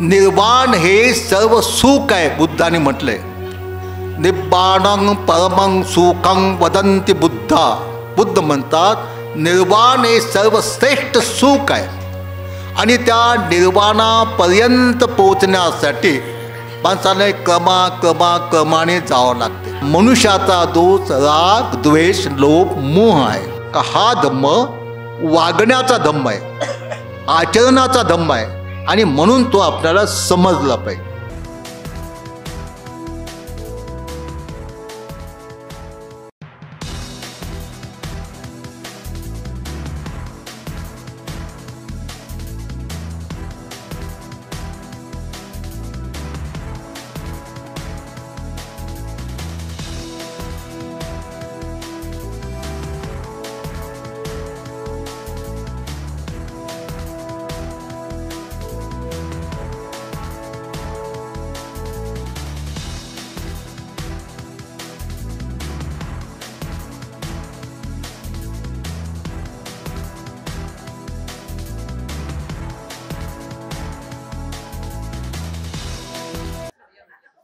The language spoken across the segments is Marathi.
निर्वाण हे सर्व सुख आहे. बुद्धाने म्हटलंय निब्बाणं परमं सुखं वदंती बुद्धा. बुद्ध म्हणतात निर्वाण हे सर्वश्रेष्ठ सुख आहे आणि त्या निर्वाणापर्यंत पोहोचण्यासाठी माणसाने क्रमाने जावं लागते. मनुष्याचा दोष राग द्वेष लोभ मोह आहे का हा धम्म वागण्याचा धम्म आहे, आचरणाचा धम्म आहे आणि म्हणून तो आपल्याला समजला पाहिजे.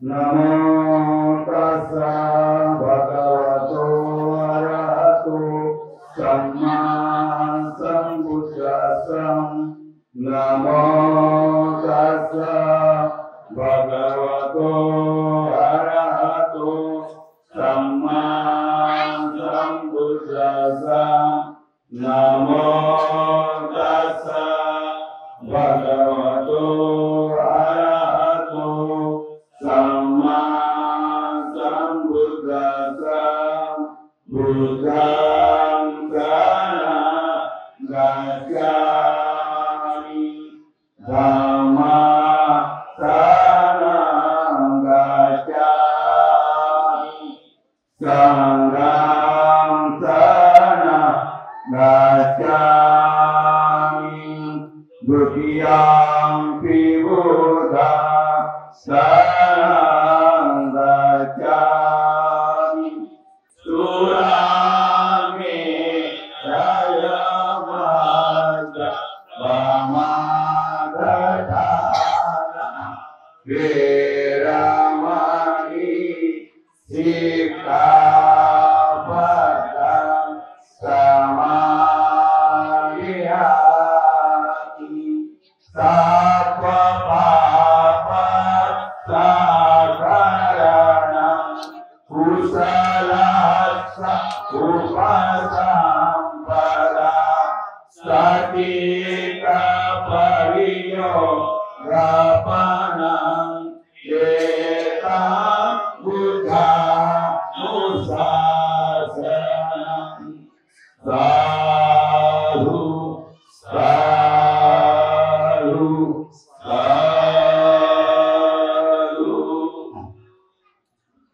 नमो तस्सा भगवतो अरहतो सम्मा सम्बुद्धास्सा. नमो तस्सा भगवतो अरहतो सम्मा सम्बुद्धास्सा. नमो तस्सा भगवतो अरहतो सम्मा सम्बुद्धास्सा. बुद्धं शरणं गच्छामि धम्मं शरणं गच्छामि संघं शरणं गच्छामि द्वितीयंपि बुद्धं शरणं गच्छामि. सुरामे जयमाद वामादधाना वेरमणि सिक्खापदं समाधियामि. सात्वपापसाकरणं कुशलस्य उपसम्पदा. सतीकपरियोगपनं एतं बुद्धानुशासनं. साधु साधु साधु.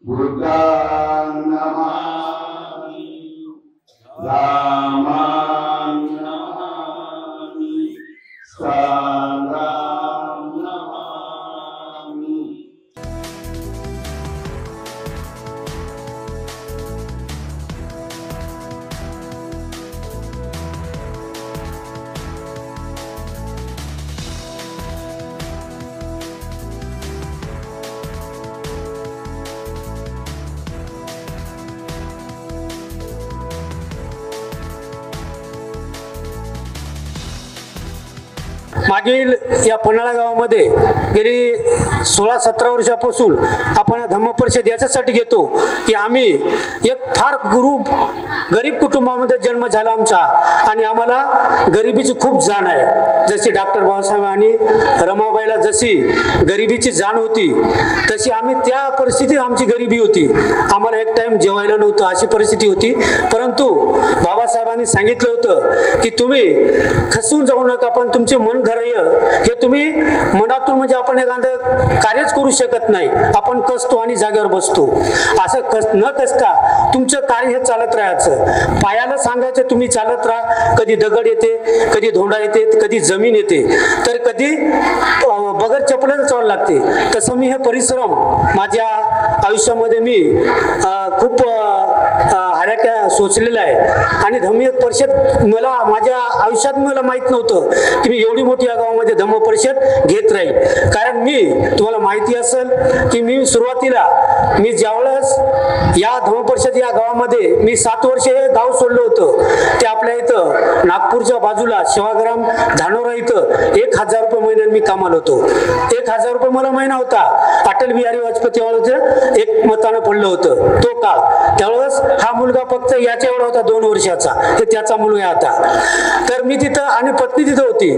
बुद्धं नमामि धम्मं नमामि संघं नमामि. मागील या पन्हाळा गावामध्ये गेली 16-17 वर्षापासून आपण धम्म परिषद याच्यासाठी घेतो की आम्ही एक फार गरीब कुटुंबामध्ये जन्म झाला आमचा आणि आम्हाला गरिबीची खूप जाण आहे. जशी डॉक्टर बाबासाहेब आणि रमाबाईला जशी गरिबीची जाण होती तशी आम्ही त्या परिस्थितीत आमची गरिबी होती. आम्हाला एक टाइम जेवायला नव्हतं अशी परिस्थिती होती. परंतु बाबासाहेबांनी सांगितलं होतं की तुम्ही खचून जाऊ नका पण तुमचे मन धैर्य हे तुम्ही मनातून म्हणजे आपण एखादं कार्यच करू शकत नाही. आपण कसतो आणि जागेवर बसतो. असं न कसता तुमचं कार्य हे चालत राहायचं. पायाला सांगायचं तुम्ही चालत राहा. कधी दगड येते, कधी धोंडा येते, कधी जमीन येते, तर कधी बगर चपलाचं चालावं लागते. तसं मी हे परिश्रम माझ्या आयुष्यामध्ये मी खूप साऱ्या सोचलेलं आहे. आणि धम्म परिषद मला माझ्या आयुष्यात मला माहीत नव्हतं की मी एवढी मोठी या गावामध्ये धम्म परिषद घेत राहील. कारण मी तुम्हाला माहिती असेल की मी सुरुवातीला मी ज्यावेळेस या धम्म परिषद या गावामध्ये मी 7 वर्षे हे गाव सोडलं होतं. ते आपल्या इथं नागपूरच्या बाजूला सेवाग्राम धानोरा इथं 1000 रुपये महिन्यात मी कामाला होतो. 1000 रुपये मला महिना होता. अटल बिहारी वाजपेयी त्यावेळेस एक मतानं पडलं होतं तो काळ. त्यावेळेस हा मुलगा फक्त याच्या एवढा होता 2 वर्षाचा. हे त्याचा मुलगा आता. तर मी तिथं आणि पत्नी तिथं होती.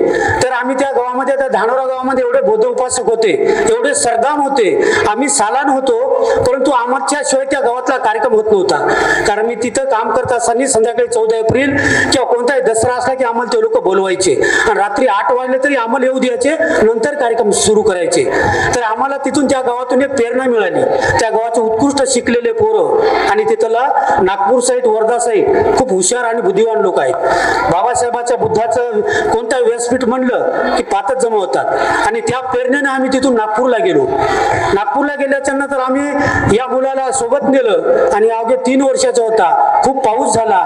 तर आम्ही त्या गावामध्ये त्या धानोरा गावामध्ये एवढे बौद्ध उपासक होते, एवढे सरदाम होते, आम्ही सालान होतो. परंतु आमच्या शिवाय त्या गावातला कार्यक्रम होत नव्हता. कारण मी तिथं काम करत असताना संध्याकाळी 14 एप्रिल किंवा कोणताही दसरा असला की आम्हाला ते लोक बोलवायचे आणि रात्री 8 वाजले तरी आम्हाला येऊ द्यायचे, नंतर कार्यक्रम सुरू करायचे. तर आम्हाला तिथून त्या गावातून एक प्रेरणा मिळाली. त्या गावाचे उत्कृष्ट शिकलेले पोरं आणि तिथला नागपूर साईड वर्धा साईड खूप हुशार आणि बुद्धिवान लोक आहेत. बाबासाहेबाच्या बुद्धाचं कोणतं व्यासपीठ म्हणलं की 5च जमा होतात. आणि त्या प्रेरणेने आम्ही तिथून नागपूरला गेलो. नागपूरला गेल्याच्या नंतर आम्ही या मुलाला सोबत नेलं आणि अवघे 3 वर्षाचा होता. खूप पाऊस झाला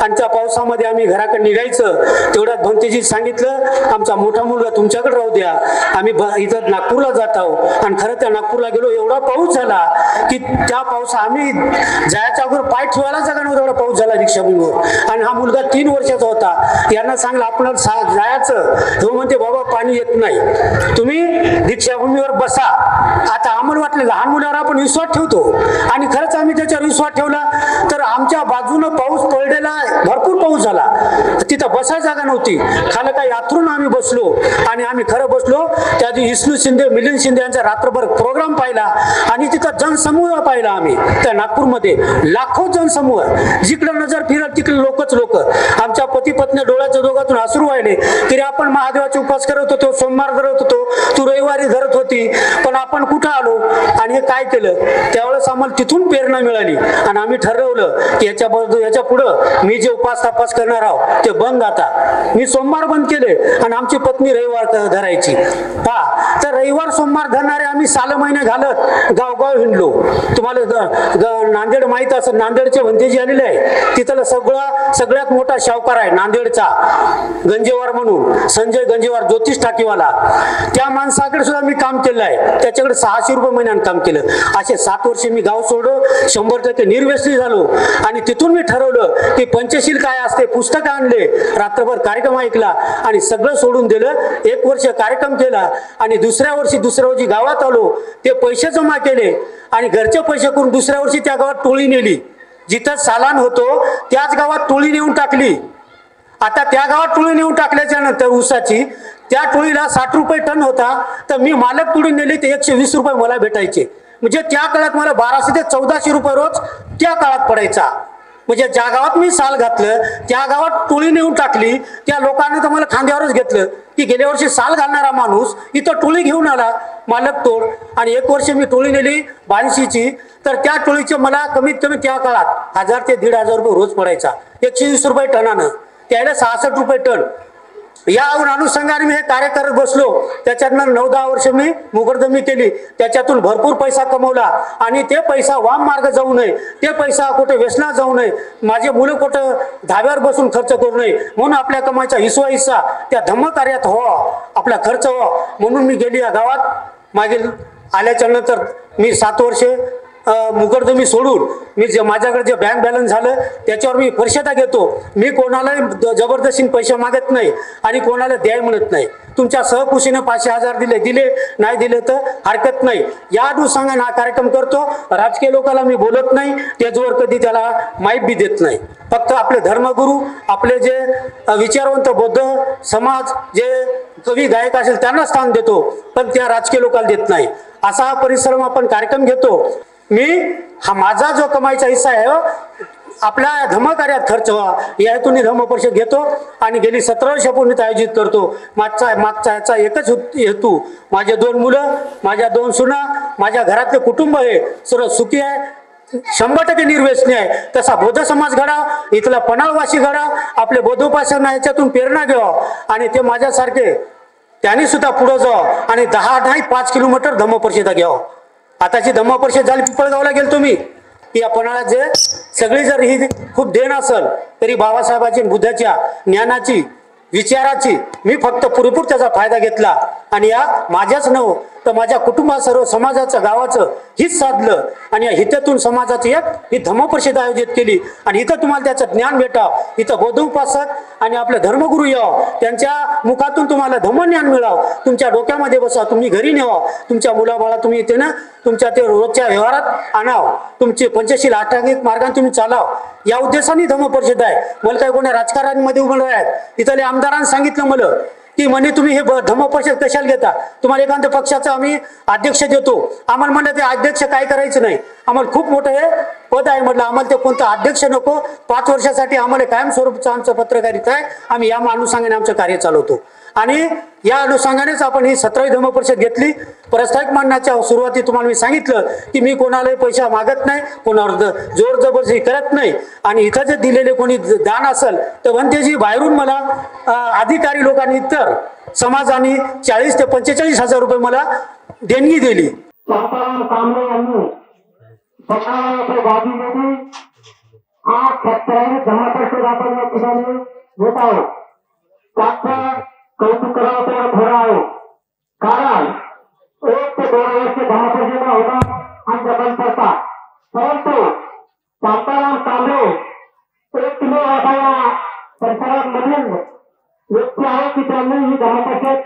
आणि त्या पावसामध्ये आम्ही घराकडे निघायचं. तेवढ्यात भंतेजी सांगितलं आमचा मोठा मुलगा तुमच्याकडे राहू द्या, आम्ही इथं नागपूरला जात आहोत. आणि खरं त्या नागपूरला गेलो. एवढा पाऊस झाला की त्या पाऊस आम्ही जायच्या अगोदर पाय ठेवायला जागा नव्हता, एवढा पाऊस झाला दीक्षाभूमीवर. आणि हा मुलगा 3 वर्षाचा होता. यांना सांगलं आपल्याला जायचं. तो म्हणते बाबा पाणी येत नाही, तुम्ही दीक्षाभूमीवर बसा. आता आम्हाला वाटलं लहान मुलावर आपण विश्वास ठेवतो आणि खरंच आम्ही त्याच्यावर विश्वास ठेवला. तर आमच्या बाजूनं पाऊस पडलेला, भरपूर पाऊस झाला. तिथं बसायला जागा नव्हती. खाली काही आथरून आम्ही बसलो आणि आम्ही खरं बसलो. त्या दिवशी विष्णू शिंदे, मिलिंद शिंदे यांचा रात्रभर प्रोग्राम पाहिला आणि तिथं जनसमूह पाहिला आम्ही. त्या नागपूरमध्ये लाखो जनसमूह, जिकडे नजर फिरल तिकडे लोकच लोक. आमच्या पती पत्नी डोळ्याच्या दोघातून अश्रू व्हायले की आपण महादेवाचे उपास करत होतो, सोमवार धरत होतो, तू रविवारी धरत होती, पण आपण कुठं आलो आणि हे काय केलं. त्यावेळेस आम्हाला तिथून प्रेरणा मिळाली आणि आम्ही ठरवलं की याच्या पुढं मी जे उपास तापास करणार आहोत ते बंद. आता मी सोमवार बंद केले आणि आमची पत्नी रविवार धरायची. पहा, तर रविवार सोमवार धरणारे आम्ही 6 महिने घालत गावगाव हिंडलो. तुम्हाला नांदेड माहित असेल, नांदेडचे भंतेजी आलेले आहे. तिथला सगळ्यात मोठा शावकार आहे नांदेडचा, गंजेवार म्हणून, संजय गंजेवार, ज्योतिष टाकीवाला. त्या माणसाकडे सुद्धा मी काम केलं आहे. त्याच्याकडे 600 रुपये महिन्यानं काम केलं. असे 7 वर्षे मी गाव सोडलो, 100% निर्व्यसनी झालो. आणि तिथून मी ठरवलं की पंचशील काय असते, पुस्तक आणले, रात्रभर कार्यक्रम ऐकला आणि सगळं सोडून दिलं. 1 वर्ष कार्यक्रम केला आणि दुसऱ्या वर्षी गावात आलो. ते पैसे जमा केले आणि घरचे पैसे करून दुसऱ्या वर्षी त्या गावात टोळी नेली. जिथं सालान होतो त्याच गावात टोळी नेऊन टाकली. आता त्या गावात टोळी नेऊन टाकल्याच्या नंतर ऊसाची त्या टोळीला 60 रुपये टन होता. तर मी मालक टोळी नेली ते 120 रुपये मला भेटायचे. म्हणजे त्या काळात मला 1200 ते 1400 रुपये रोज त्या काळात पडायचा. म्हणजे ज्या गावात मी साल घातलं त्या गावात टोळी नेऊन टाकली. त्या लोकांनी तर मला खांद्यावरच घेतलं की गेल्या वर्षी साल घालणारा माणूस इथं टोळी घेऊन आला, मालक तोड. आणि 1 वर्ष मी टोळी नेली 82ची. तर त्या टोळीचे मला कमीत कमी त्या काळात 1000 ते 1500 रुपये रोज पडायचा, 120 रुपये टनानं. त्याला 66 रुपये टन. या अनुषंगाने मी हे कार्य करत बसलो. त्याच्यातनं 9-10 वर्ष मी मुकरदमी केली. त्याच्यातून भरपूर पैसा कमवला आणि ते पैसा वाम मार्ग जाऊ नये, ते पैसा कुठे व्यसनात जाऊ नये, माझे मुलं कुठं धाब्यावर बसून खर्च करू नये, म्हणून आपल्या कमाईचा हिस्सा त्या धम्म कार्यात व्हावा, आपला खर्च व्हावा म्हणून मी गेली या गावात. मागील आल्याच्या नंतर मी 7 वर्षे मुकरदमी सोडून मी माझ्याकडे जे बँक बॅलन्स झालं त्याच्यावर मी परिषदा घेतो. मी कोणालाही जबरदस्तीने पैसे मागत नाही आणि कोणाला द्याय म्हणत नाही. तुमच्या सहकुशीने 500-1000 दिले नाही दिले तर हरकत नाही. या अनुषंगाने हा कार्यक्रम करतो. राजकीय लोकांना मी बोलत नाही, त्याच्यावर कधी त्याला माहीत बी देत नाही. फक्त आपले धर्मगुरू, आपले जे विचारवंत बौद्ध समाज, जे कवी गायक असेल त्यांना स्थान देतो, पण त्या राजकीय लोकांना देत नाही. असा हा परिश्रम आपण कार्यक्रम घेतो. मी हा माझा जो कमाईचा हिस्सा आहे आपल्या धम्मकार्यात खर्च व्हा या हेतूने धम्म परिषद घेतो आणि गेली 17 वर्षापूर्वी आयोजित करतो. मागचा याचा एकच हेतू, माझे 2 मुलं, माझ्या 2 सुना, माझ्या घरातले कुटुंब हे सर्व सुखी आहे, 100% निर्व्यसनी आहे. तसा बौद्ध समाज घडा, इथला पन्हाळवासी घडा, आपले बौद्धोपासना याच्यातून प्रेरणा घ्यावा आणि ते माझ्यासारखे त्यांनी सुद्धा पुढे जावं आणि 10 नाही 5 किलोमीटर धम्म परिषदा घ्यावं. आताची धम्म परिषद झाली पिंपळगावला गेलो तुम्ही. या पन्हाळ्यात जे सगळी जर ही खूप देण असेल तरी बाबासाहेबांची बुद्धाच्या ज्ञानाची विचाराची मी फक्त पुरेपूर त्याचा फायदा घेतला आणि या माझ्याच नव तर माझ्या कुटुंबा सर्व समाजाचं गावाचं हित साधलं आणि या हितातून समाजाची एक ही धम्मपरिषद आयोजित केली आणि इथं तुम्हाला त्याचं ज्ञान भेटावं, इथं बौद्ध उपासक आणि आपले धर्मगुरू यावं, त्यांच्या मुखातून तुम्हाला धम्मज्ञान मिळावं, तुमच्या डोक्यामध्ये बसा, तुम्ही घरी नेवा, तुमच्या मुलाबाळा तुम्ही इथे ना तुमच्या ते रोजच्या व्यवहारात आणावं, तुमचे पंचशील अष्टांगिक मार्गाने तुम्ही चालाव, या उद्देशाने धम्मपरिषद आहे. मला काही कोणी राजकारणामध्ये उभं आहेत इथले आमदारांनी सांगितलं मला की म्हणे तुम्ही हे धम्मपरिषद कशाला घेता, तुम्हाला एखाद्या पक्षाचा आम्ही अध्यक्ष देतो, आम्हाला म्हणलं ते अध्यक्ष काय करायचं नाही, आम्हाला खूप मोठं हे पद आहे, म्हटलं आम्हाला ते कोणतं अध्यक्ष नको, 5 वर्षासाठी आम्हाला कायमस्वरूपचं आमचं पत्रकारिता आहे, आम्ही या अनुषंगाने आमचं कार्य चालवतो. आणि या अनुषंगानेच आपण ही 17वी धम्मपरिषद घेतली. प्रस्ताविक मांडण्याच्या सुरुवाती तुम्हाला मी सांगितलं की मी कोणालाही पैसा मागत नाही, कोणावर जोर जबरदस्ती करत नाही आणि इथं जे दिलेले कोणी दान असेल तर म्हणते जी बाहेरून मला अधिकारी लोकांनी तर समाजाने 40 ते 45 हजार रुपये मला देणगी दिली. कौतुक करावं तेवढं थोडं आहे, कारण 1 ते 2 वर्ष धम्मपरिषद होता आमच्या बंद पडतात, परंतु शांताराम कांबळे 1 किलो वाटाया परिसरामधील व्यक्ती आहे की त्यांनी ही धम्मपरिषद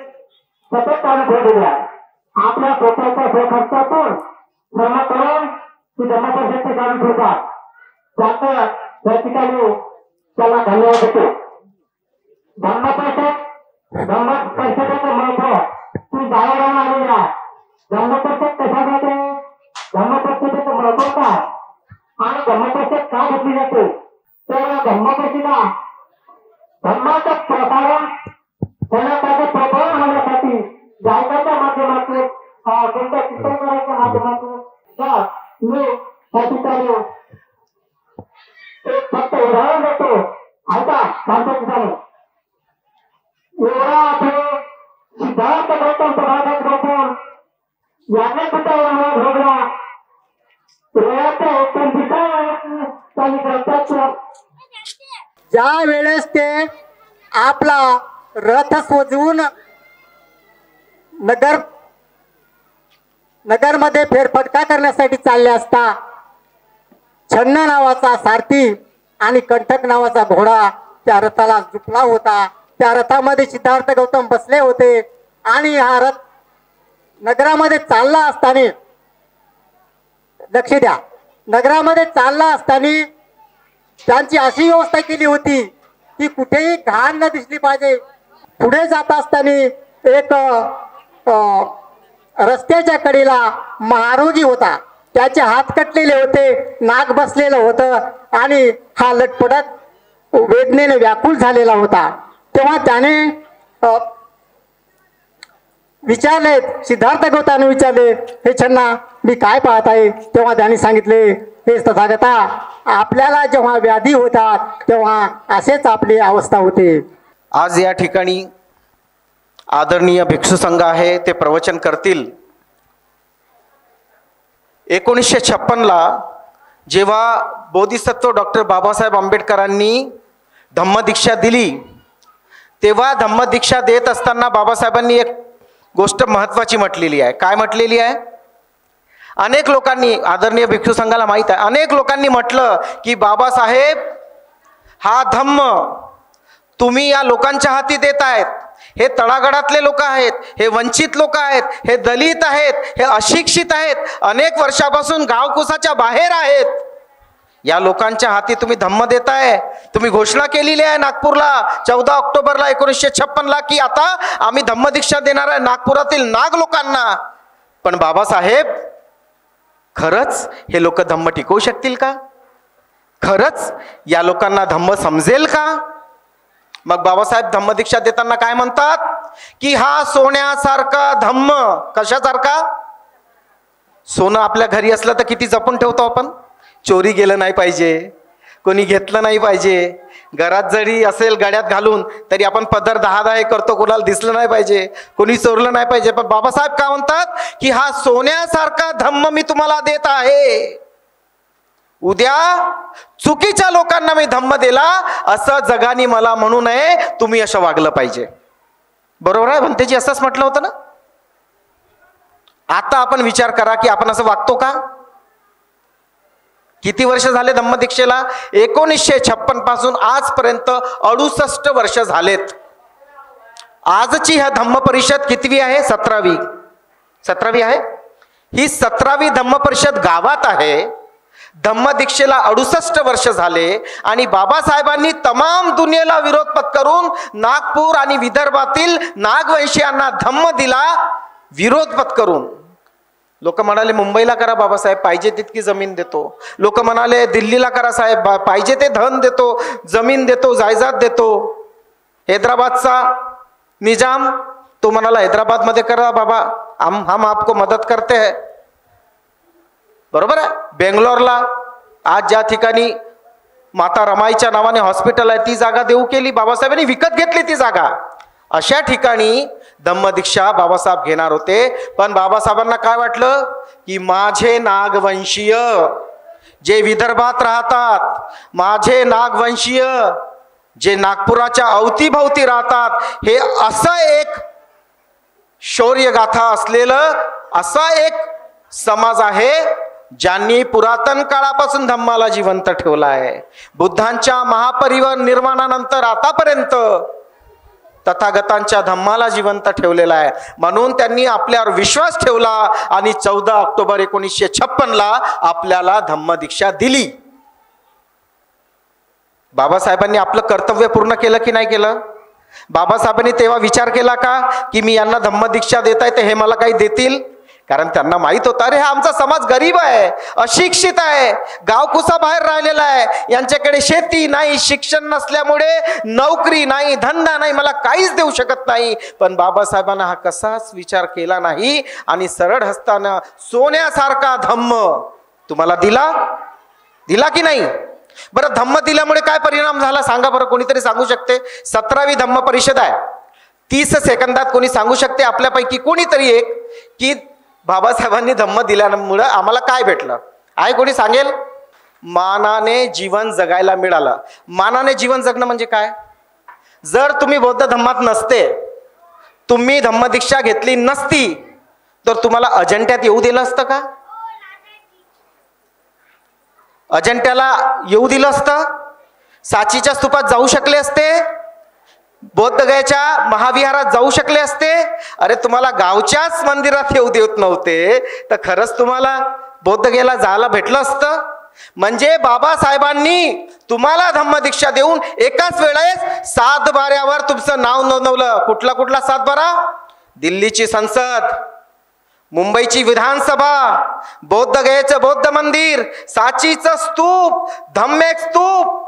सतत चालू ठेवलेली आहे. आपल्या स्वतःच्या स्वखर्चातून श्रम करून ही धम्मपरिषद चालू ठेवतात. त्याचं त्या ठिकाणी त्याला धन्यवाद देतो. धम्मपरिषदेचं महत्व ती बाहेर आलेली आहे. धम्मपरिषद कशासाठी, धम्मपरिषदेचं महत्व काय आणि धम्मपरिषद का घेतली जाते, तर धम्मपरिषदेला धर्माचं प्रसारण होण्यासाठी प्रभाव होण्यासाठी गायकाच्या माध्यमातून कोणत्या चित्रकाराच्या माध्यमातून मी त्या ठिकाणी एक फक्त उदाहरण देतो. ऐका सांगतो ठिकाणी एवढा आपले सिद्धार्थ गौतम प्रभात गौतम याने कुठे भोगला त्यांनी ग्रंथाचं ज्या वेळेस ते आपला रथ सजवून नगरमध्ये फेरफटका करण्यासाठी चालले असता छन्न नावाचा सारथी आणि कंठक नावाचा घोडा त्या रथाला झुकला होता. त्या रथामध्ये सिद्धार्थ गौतम बसले होते आणि हा रथ नगरामध्ये चालला असताना, लक्ष द्या, नगरामध्ये चालला असताना त्यांची अशी व्यवस्था केली होती की कुठेही घाण न दिसली पाहिजे. पुढे जात असताना एक रस्त्याच्या कडेला महारोगी होता, त्याचे हात कटलेले होते, नाक बसलेलं होतं आणि हा लटपटत वेदनेने व्याकुळ झालेला होता. तेव्हा त्याने विचारले, सिद्धार्थ गौतमाने विचारले, हे छन्ना मी काय पाहत आहे. तेव्हा त्याने सांगितले, हे तथागता, आपल्याला जेव्हा व्याधी होतात तेव्हा असेच आपली अवस्था होते. आज या ठिकाणी आदरणीय भिक्षू संघ आहे, ते प्रवचन करतील. 1956ला जेव्हा बोधिसत्व डॉक्टर बाबासाहेब आंबेडकरांनी धम्मदीक्षा दिली, तेव्हा धम्मदीक्षा देत असताना बाबासाहेबांनी एक गोष्ट महत्त्वाची म्हटलेली आहे. काय म्हटलेली आहे? अनेक लोकांनी, आदरणीय भिक्षू संघाला माहीत आहे, अनेक लोकांनी म्हटलं की बाबासाहेब हा धम्म तुम्ही या लोकांच्या हाती देत आहेत, हे तळागाळातले लोक आहेत, हे वंचित लोक आहेत, हे दलित आहेत, हे अशिक्षित आहेत, अनेक वर्षापासून गावकुसाच्या बाहेर आहेत, या लोकांच्या हाती तुम्ही धम्म देताय. तुम्ही घोषणा केलेली आहे नागपूरला 14 ऑक्टोबरला 1956ला की आता आम्ही धम्मदीक्षा देणार आहे नागपुरातील नाग लोकांना. पण बाबासाहेब, खरंच हे लोक धम्म टिकवू शकतील का? खरंच या लोकांना धम्म समजेल का? मग बाबासाहेब धम्मदीक्षा देताना काय म्हणतात की हा सोन्यासारखा धम्म. कशासारखा? सोनं आपल्या घरी असलं तर किती जपून ठेवतो आपण, चोरी गेलं नाही पाहिजे, कोणी घेतलं नाही पाहिजे, घरात जरी असेल गड्यात घालून तरी आपण पदर 10 हे करतो, कोणाला दिसलं नाही पाहिजे, कोणी चोरलं नाही पाहिजे. पण बाबासाहेब काय म्हणतात की हा सोन्यासारखा धम्म मी तुम्हाला देत आहे. उद्या चुकीच्या लोकांना मी धम्म दिला असं जगाने मला म्हणू नये, तुम्ही असं वागलं पाहिजे. बरोबर आहे भंतेजी, असंच म्हटलं होतं ना. आता आपण विचार करा की आपण असं वागतो का? किती वर्ष झाले धम्मदीक्षेला? 1956 पासून आजपर्यंत 68 वर्ष झालेत. आजची ह्या धम्म परिषद कितवी आहे? 17वी आहे. ही 17वी धम्म परिषद गावात आहे. धम्मदीक्षेला 68 वर्ष झाले आणि बाबासाहेबांनी तमाम दुनियेला विरोध पत्करून नागपूर आणि विदर्भातील नागवंशीयांना धम्म दिला. विरोध पत्करून लोक म्हणाले मुंबईला करा बाबासाहेब, पाहिजे तितकी जमीन देतो. लोक म्हणाले दिल्लीला करा साहेब, पाहिजे ते धन देतो, जमीन देतो, जायदाद देतो. हैदराबादचा निजाम तो म्हणाला हैदराबादमध्ये करा बाबा, हम आपको मदत करते हैं. बरोबर आहे. बेंगलोरला आज ज्या ठिकाणी माता रमाईच्या नावाने हॉस्पिटल आहे ती जागा देऊ केली, बाबासाहेबांनी विकत घेतली ती जागा. अशा ठिकाणी धम्मदीक्षा बाबासाहेब घेणार होते. पण बाबासाहेबांना काय वाटलं की माझे नागवंशीय जे विदर्भात राहतात, माझे नागवंशीय जे नागपुराच्या अवतीभवती राहतात, हे असं एक शौर्यगाथा असलेलं असा एक समाज आहे ज्यांनी पुरातन काळापासून धम्माला जिवंत ठेवला आहे. बुद्धांच्या महापरिनिर्वाणानंतर आतापर्यंत तथागतांच्या धम्माला जिवंत ठेवलेला आहे. म्हणून त्यांनी आपल्यावर विश्वास ठेवला आणि 14 ऑक्टोबर 1956 आपल्याला धम्मदीक्षा दिली. बाबासाहेबांनी आपलं कर्तव्य पूर्ण केलं की नाही केलं? बाबासाहेबांनी तेव्हा विचार केला का की मी यांना धम्मदीक्षा देत आहे तर हे मला काही देतील? कारण त्यांना माहित होतं अरे हा आमचा समाज गरीब आहे, अशिक्षित आहे, गावकुसा बाहेर राहिलेला आहे, यांच्याकडे शेती नाही, शिक्षण नसल्यामुळे नोकरी नाही, धंदा नाही, मला काहीच देऊ शकत नाही. पण बाबासाहेबांना हा कसाच विचार केला नाही आणि सरळ हस्तानं सोन्यासारखा धम्म तुम्हाला दिला की नाही? बरं, धम्म दिल्यामुळे काय परिणाम झाला सांगा बरं, कोणीतरी सांगू शकते? 17वी धम्म परिषद आहे. 30 सेकंदात कोणी सांगू शकते आपल्यापैकी कोणीतरी एक की बाबासाहेबांनी धम्म दिल्यामुळे आम्हाला काय भेटलं आहे? कोणी सांगेल? मानाने जीवन जगायला मिळालं. मानाने जीवन जगणं म्हणजे काय? जर तुम्ही बौद्ध धम्मात नसते, तुम्ही धम्मदीक्षा घेतली नसती, तर तुम्हाला अजंट्यात येऊ दिलं असतं का? अजंट्याला येऊ दिलं असतं? सांचीच्या स्तूपात जाऊ शकले असते? बौद्धगयाच्या महाविहारात जाऊ शकले असते? अरे तुम्हाला गावच्याच मंदिरात येऊ देत नव्हते तर खरंच तुम्हाला बौद्धगयाला जायला भेटलं असतं? म्हणजे बाबासाहेबांनी तुम्हाला धम्मदीक्षा देऊन एकाच वेळेस 7 बाऱ्यावर तुमचं नाव नोंदवलं. कुठला 7 बारा? दिल्लीची संसद, मुंबईची विधानसभा, बौद्धगयाचं बौद्ध मंदिर, सांचीचं स्तूप, धम्मेक स्तूप,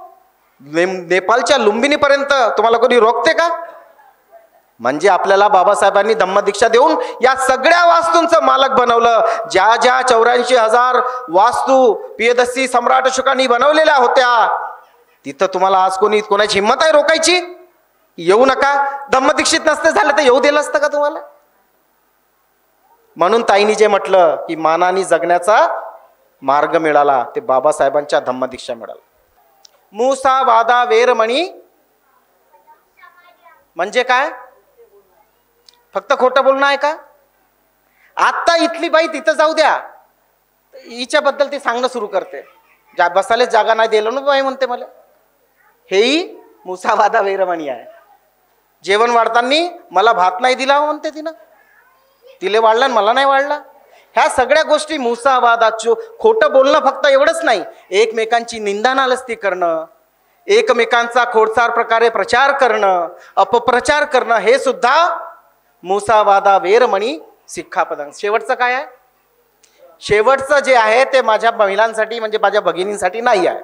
नेपाळच्या लुंबिनीपर्यंत तुम्हाला कोणी रोखते का? म्हणजे आपल्याला बाबासाहेबांनी धम्मदीक्षा देऊन या सगळ्या वास्तूंचं मालक बनवलं. ज्या 84,000 वास्तू पियदस्सी सम्राट अशोकांनी बनवलेल्या होत्या, तिथं तुम्हाला आज कोणाची हिंमत आहे रोकायची? येऊ नका. धम्मदीक्षित नसते झाले तर येऊ दिलं असतं का तुम्हाला? म्हणून ताईंनी जे म्हटलं की मानाने जगण्याचा मार्ग मिळाला, ते बाबासाहेबांच्या धम्मदीक्षा मिळाला. मुसा वादा वेरमणी म्हणजे काय? फक्त खोटं बोलणं आहे का? आता इथली बाई तिथं जाऊ द्या, हिच्याबद्दल ती सांगणं सुरू करते. बसायला जागा नाही दिलं ना बाई म्हणते मला. हेही मुसा वादा वेरमणी आहे. जेवण वाढताना मला भात नाही दिला म्हणते तिनं, तिले वाढला मला नाही वाढला. ह्या सगळ्या गोष्टी मुसावादाचो खोटं बोलणं फक्त एवढंच नाही, एकमेकांची निंदा नालस्ती करणं, एकमेकांचा खोडसार प्रकारे प्रचार करणं, अपप्रचार करणं, हे सुद्धा मुसावादा वेरमणी सिक्खापदं. शेवटचं काय आहे? शेवटचं जे आहे ते माझ्या महिलांसाठी म्हणजे माझ्या भगिनींसाठी नाही आहे,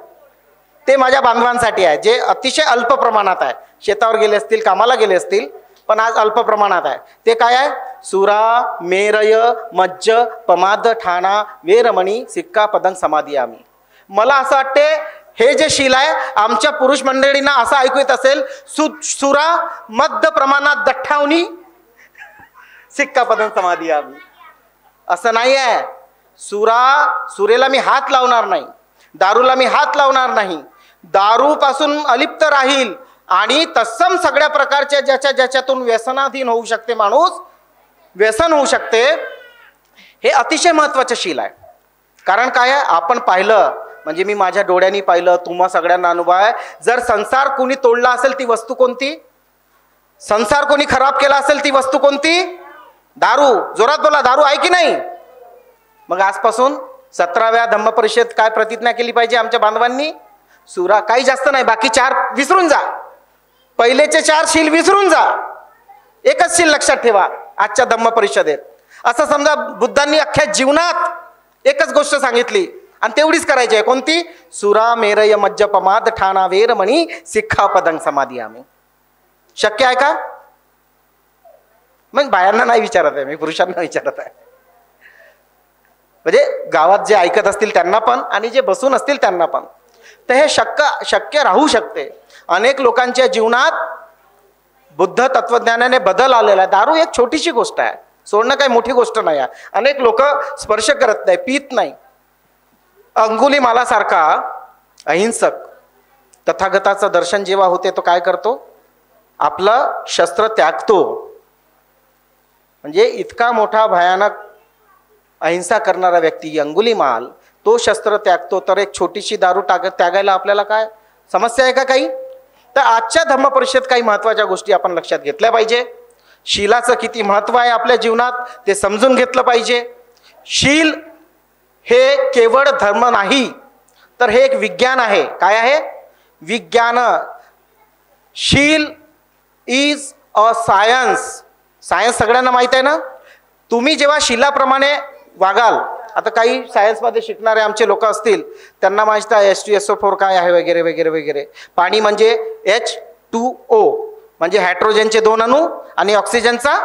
ते माझ्या बांधवांसाठी आहे, जे अतिशय अल्प प्रमाणात आहे. शेतावर गेले असतील, कामाला गेले असतील, पण आज अल्प प्रमाणात आहे. ते काय आहे? सुरा मेरय मज्ज पमाद ठाणा वेरमणी सिक्खापदं समादियामी. मला असं वाटते हे जे शील आहे आमच्या पुरुष मंडळींना असं ऐकू येत असेल, सुरा मध्य प्रमाणात दठ्ठावणी सिक्खापदं समादियामी. असं नाही आहे. सुरेला मी हात लावणार नाही, दारूला मी हात लावणार नाही, दारूपासून अलिप्त राहील आणि तत्सम सगळ्या प्रकारच्या ज्याच्यातून व्यसनाधीन होऊ शकते माणूस, व्यसन होऊ शकते, हे अतिशय महत्त्वाचं शील आहे. कारण काय आहे, आपण पाहिलं म्हणजे मी माझ्या डोळ्यांनी पाहिलं, तुम्हा सगळ्यांना अनुभव आहे, जर संसार कोणी तोडला असेल ती वस्तू कोणती? संसार कोणी खराब केला असेल ती वस्तू कोणती? दारू. जोरात बोला, दारू आहे की नाही? मग आजपासून 17व्या धम्मपरिषद काय प्रतिज्ञा केली पाहिजे आमच्या बांधवांनी? सुरा काही जास्त नाही, बाकी 4 विसरून जा, पहिलेचे 4 शील विसरून जा, एकच शील लक्षात ठेवा आजच्या धम्मपरिषदेत. असं समजा बुद्धांनी अख्ख्या जीवनात एकच गोष्ट सांगितली आणि तेवढीच करायची आहे. कोणती? सुरा मेरय मज्जपमाद ठाणा वेरमणी सिक्खापदं समाधियामी. शक्य आहे का? मग बायांना नाही विचारत आहे मी, पुरुषांना विचारत आहे. म्हणजे गावात जे ऐकत असतील त्यांना पण आणि जे बसून असतील त्यांना पण. तर हे शक्य राहू शकते. अनेक लोकांच्या जीवनात बुद्ध तत्वज्ञानाने बदल आलेला आहे. दारू एक छोटीशी गोष्ट आहे, सोडणं काही मोठी गोष्ट नाही आहे. अनेक लोक स्पर्श करत नाही, पित नाही. अंगुलीमालासारखा अहिंसक तथागताचं दर्शन जेव्हा होते तो काय करतो? आपलं शस्त्र त्यागतो. म्हणजे इतका मोठा भयानक अहिंसा करणारा व्यक्ती अंगुलीमाल, तो शस्त्र त्यागतो, तर एक छोटीशी दारू त्यागायला आपल्याला काय समस्या आहे का काही? तर आजच्या धम्मपरिषद काही महत्त्वाच्या गोष्टी आपण लक्षात घेतल्या पाहिजे. शीलाचं किती महत्त्व आहे आपल्या जीवनात ते समजून घेतलं पाहिजे. शील हे केवळ धर्म नाही, तर हे एक विज्ञान आहे. काय आहे? विज्ञान. शील इज अ सायन्स. सायन्स सगळ्यांना माहीत आहे ना. तुम्ही जेव्हा शीलाप्रमाणे वागाल, आता काही सायन्समध्ये शिकणारे आमचे लोक असतील त्यांना माहिती आहे H2SO4 काय आहे वगैरे वगैरे वगैरे. पाणी म्हणजे H2O म्हणजे हायड्रोजनचे 2 अणू आणि ऑक्सिजनचा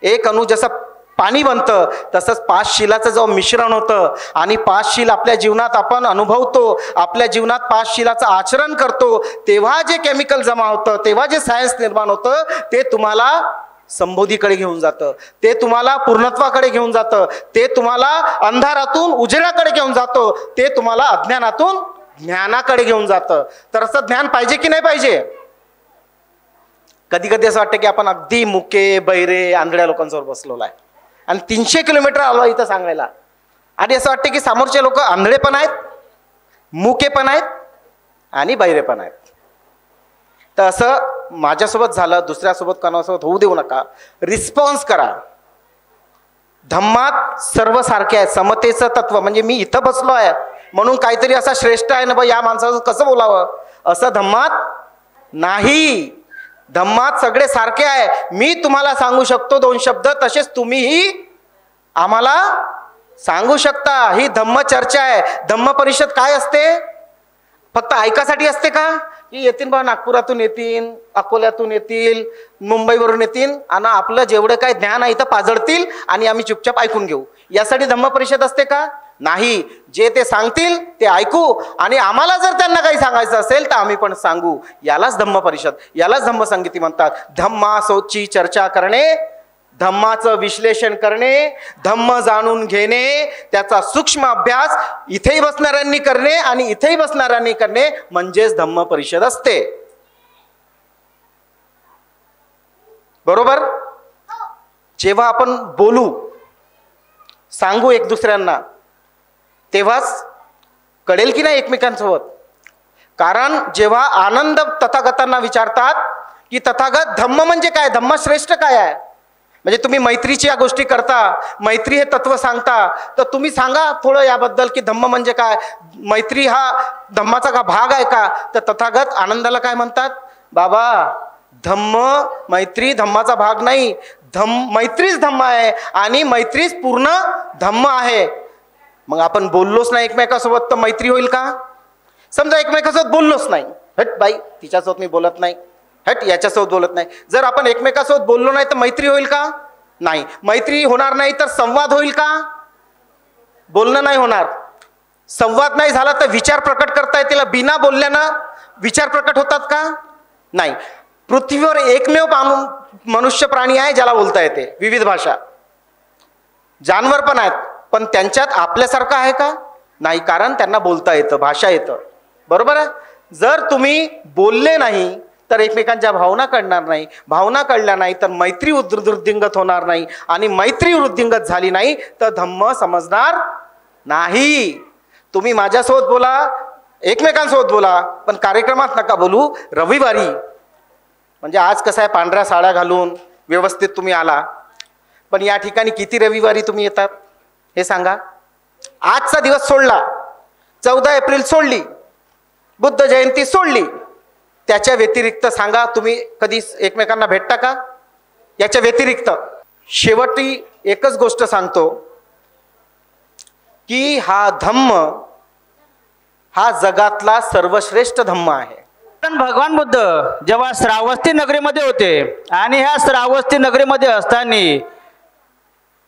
1 अणू. जसं पाणी बनतं तसंच 5 शीलाचं जेव्हा मिश्रण होतं आणि 5 शील आपल्या जीवनात आपण अनुभवतो, आपल्या जीवनात 5 शीलाचं आचरण करतो, तेव्हा जे केमिकल जमा होतं, तेव्हा जे सायन्स निर्माण होतं, ते तुम्हाला संबोधीकडे घेऊन जातं, ते तुम्हाला पूर्णत्वाकडे घेऊन जातं, ते तुम्हाला अंधारातून उजेडाकडे घेऊन जातं, ते तुम्हाला अज्ञानातून ज्ञानाकडे घेऊन जातं. तर असं ज्ञान पाहिजे की नाही पाहिजे? कधी कधी असं वाटतं की आपण अगदी मुके बहिरे आंधळ्या लोकांसमोर बसलेलो आहे आणि 300 किलोमीटर आलो इथं सांगायला, आणि असं वाटतं की समोरचे लोक आंधळे पण आहेत, मुके पण आहेत आणि बहिरे पण आहेत. तर असं माझ्यासोबत झालं, दुसऱ्यासोबत कोणासोबत होऊ देऊ नका. रिस्पॉन्स करा. धम्मात सर्व सारखे आहे. समतेचं तत्व म्हणजे मी इथं बसलो आहे म्हणून काहीतरी असा श्रेष्ठ आहे ना बा, या माणसाचं कसं बोलावं, असं धम्मात नाही. धम्मात सगळे सारखे आहे. मी तुम्हाला सांगू शकतो 2 शब्द, तसेच तुम्हीही आम्हाला सांगू शकता. ही धम्म चर्चा आहे. धम्म परिषद काय असते? फक्त ऐकासाठी असते का? की येतील बा, नागपुरातून येतील, अकोल्यातून येतील, मुंबईवरून येतील आणि आपलं जेवढं काय ज्ञान आहे इथं पाजळतील आणि आम्ही चुपचाप ऐकून घेऊ, यासाठी धम्म परिषद असते का? नाही. जे ते सांगतील ते ऐकू आणि आम्हाला जर त्यांना काही सांगायचं असेल तर आम्ही पण सांगू. यालाच धम्म परिषद, यालाच धम्मसंगीती म्हणतात. धम्मासोची चर्चा करणे, धम्माचं विश्लेषण करणे, धम्म जाणून घेणे, त्याचा सूक्ष्म अभ्यास इथेही बसणाऱ्यांनी करणे आणि इथेही बसणाऱ्यांनी करणे म्हणजेच धम्म परिषद असते. बरोबर? जेव्हा आपण बोलू, सांगू एक दुसऱ्यांना, तेव्हाच कळेल की नाही एकमेकांसोबत. कारण जेव्हा आनंद तथागतांना विचारतात की तथागत धम्म म्हणजे काय, धम्म श्रेष्ठ काय आहे, म्हणजे तुम्ही मैत्रीची या गोष्टी करता, मैत्री हे तत्व सांगता, तर तुम्ही सांगा थोडं याबद्दल की धम्म म्हणजे काय, मैत्री हा धम्माचा का भाग आहे का? तर तथागत आनंदाला काय म्हणतात? बाबा धम्म, मैत्री धम्माचा भाग नाही, मैत्रीच धम्म आहे आणि मैत्रीच पूर्ण धम्म आहे. मग आपण बोललोच नाही एकमेकासोबत तर मैत्री होईल का? समजा एकमेकासोबत बोललोच नाही, हट बाई तिच्यासोबत मी बोलत नाही, हट याच्यासोबत बोलत नाही, जर आपण एकमेकासोबत बोललो नाही तर मैत्री होईल का? नाही. मैत्री होणार नाही तर संवाद होईल का? बोलणं नाही होणार. संवाद नाही झाला तर विचार प्रकट करता येतील. बिना बोलल्यानं विचार प्रकट होतात का? नाही. पृथ्वीवर एकमेव मनुष्य प्राणी आहे ज्याला बोलता येते, विविध भाषा. जानवर पण आहेत, पण त्यांच्यात आपल्यासारखं आहे का? नाही, कारण त्यांना बोलता येतं, भाषा येतं, बरोबर आहे. जर तुम्ही बोलले नाही तर एकमेकांच्या भावना कळणार नाही, भावना कळल्या नाही तर मैत्री वृद्धिंगत होणार नाही, आणि मैत्री वृद्धिंगत झाली नाही तर धम्म समजणार नाही. तुम्ही माझ्यासोबत बोला, एकमेकांसोबत बोला, पण कार्यक्रमात नका बोलू. रविवारी म्हणजे आज कसं आहे, पांढऱ्या साड्या घालून व्यवस्थित तुम्ही आला, पण या ठिकाणी किती रविवारी तुम्ही येतात हे सांगा. आजचा दिवस सोडला, 14 एप्रिल सोडली, बुद्ध जयंती सोडली, त्याच्या व्यतिरिक्त सांगा तुम्ही कधी एकमेकांना भेटता का? याच्या व्यतिरिक्त शेवटी एकच गोष्ट सांगतो की हा धम्म हा जगातला सर्वश्रेष्ठ धम्म आहे. पण भगवान बुद्ध जेव्हा श्रावस्ती नगरीमध्ये होते आणि ह्या श्रावस्ती नगरीमध्ये असताना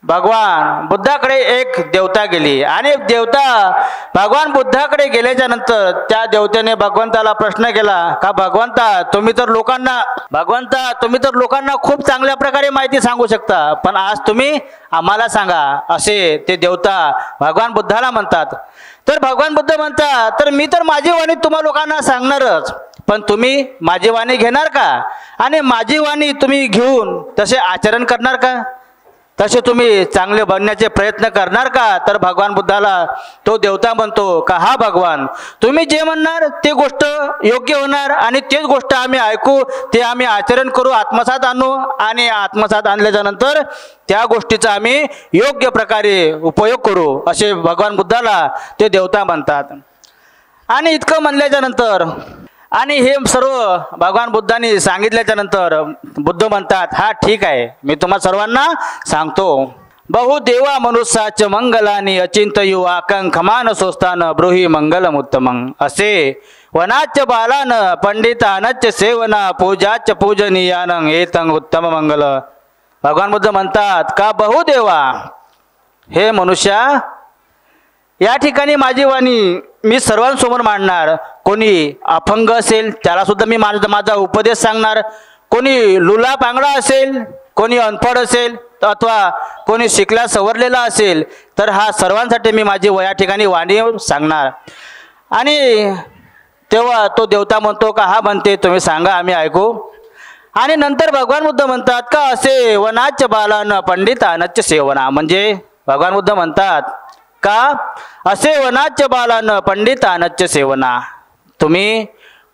भगवान बुद्धाकडे एक देवता गेली, आणि देवता भगवान बुद्धाकडे गेल्याच्या नंतर त्या देवतेने भगवंताला प्रश्न केला का भगवंता तुम्ही तर लोकांना खूप चांगल्या प्रकारे माहिती सांगू शकता, पण आज तुम्ही आम्हाला सांगा, असे ते देवता भगवान बुद्धाला म्हणतात. तर भगवान बुद्ध म्हणतात तर मी तर माझी वाणी तुम्हा लोकांना सांगणारच, पण तुम्ही माझी वाणी घेणार का? आणि माझी वाणी तुम्ही घेऊन तसे आचरण करणार का? तसे तुम्ही चांगले बनण्याचे प्रयत्न करणार का? तर भगवान बुद्धाला तो देवता म्हणतो का हा भगवान, तुम्ही जे म्हणणार ते गोष्ट योग्य होणार, आणि तेच गोष्ट आम्ही ऐकू, ते आम्ही आचरण करू, आत्मसात आणू, आणि आत्मसात आणल्याच्या नंतर त्या गोष्टीचा आम्ही योग्य प्रकारे उपयोग करू, असे भगवान बुद्धाला ते देवता म्हणतात. आणि इतकं म्हणल्याच्या नंतर आणि हे सर्व भगवान बुद्धांनी सांगितल्याच्या नंतर बुद्ध म्हणतात हा ठीक आहे, मी तुम्हा सर्वांना सांगतो. बहुदेवा मनुष्याच मंगलानी अचिंतयु आकांक्षमान सोस्तान ब्रूहि मंगलमुत्तमं. असे वनाच बालान पंडितानच सेवना पूजाच पूजनीयानं एतं उत्तम मंगल. भगवान बुद्ध म्हणतात का बहुदेवा, हे मनुष्या, या ठिकाणी माझी वाणी मी सर्वांसमोर मांडणार. कोणी अपंग असेल त्याला सुद्धा मी माझा उपदेश सांगणार, कोणी लुला पांगडा असेल, कोणी अनपढ असेल, अथवा कोणी शिकला सवरलेला असेल, तर हा सर्वांसाठी मी माझी या ठिकाणी वाणी सांगणार. आणि तेव्हा तो देवता म्हणतो का हा म्हणते तुम्ही सांगा आम्ही ऐकू. आणि नंतर भगवान बुद्ध म्हणतात का असे वनाच बालान पंडितानच सेवना. म्हणजे भगवान बुद्ध म्हणतात का असे वनाच बालान पंडितानच सेवना, तुम्ही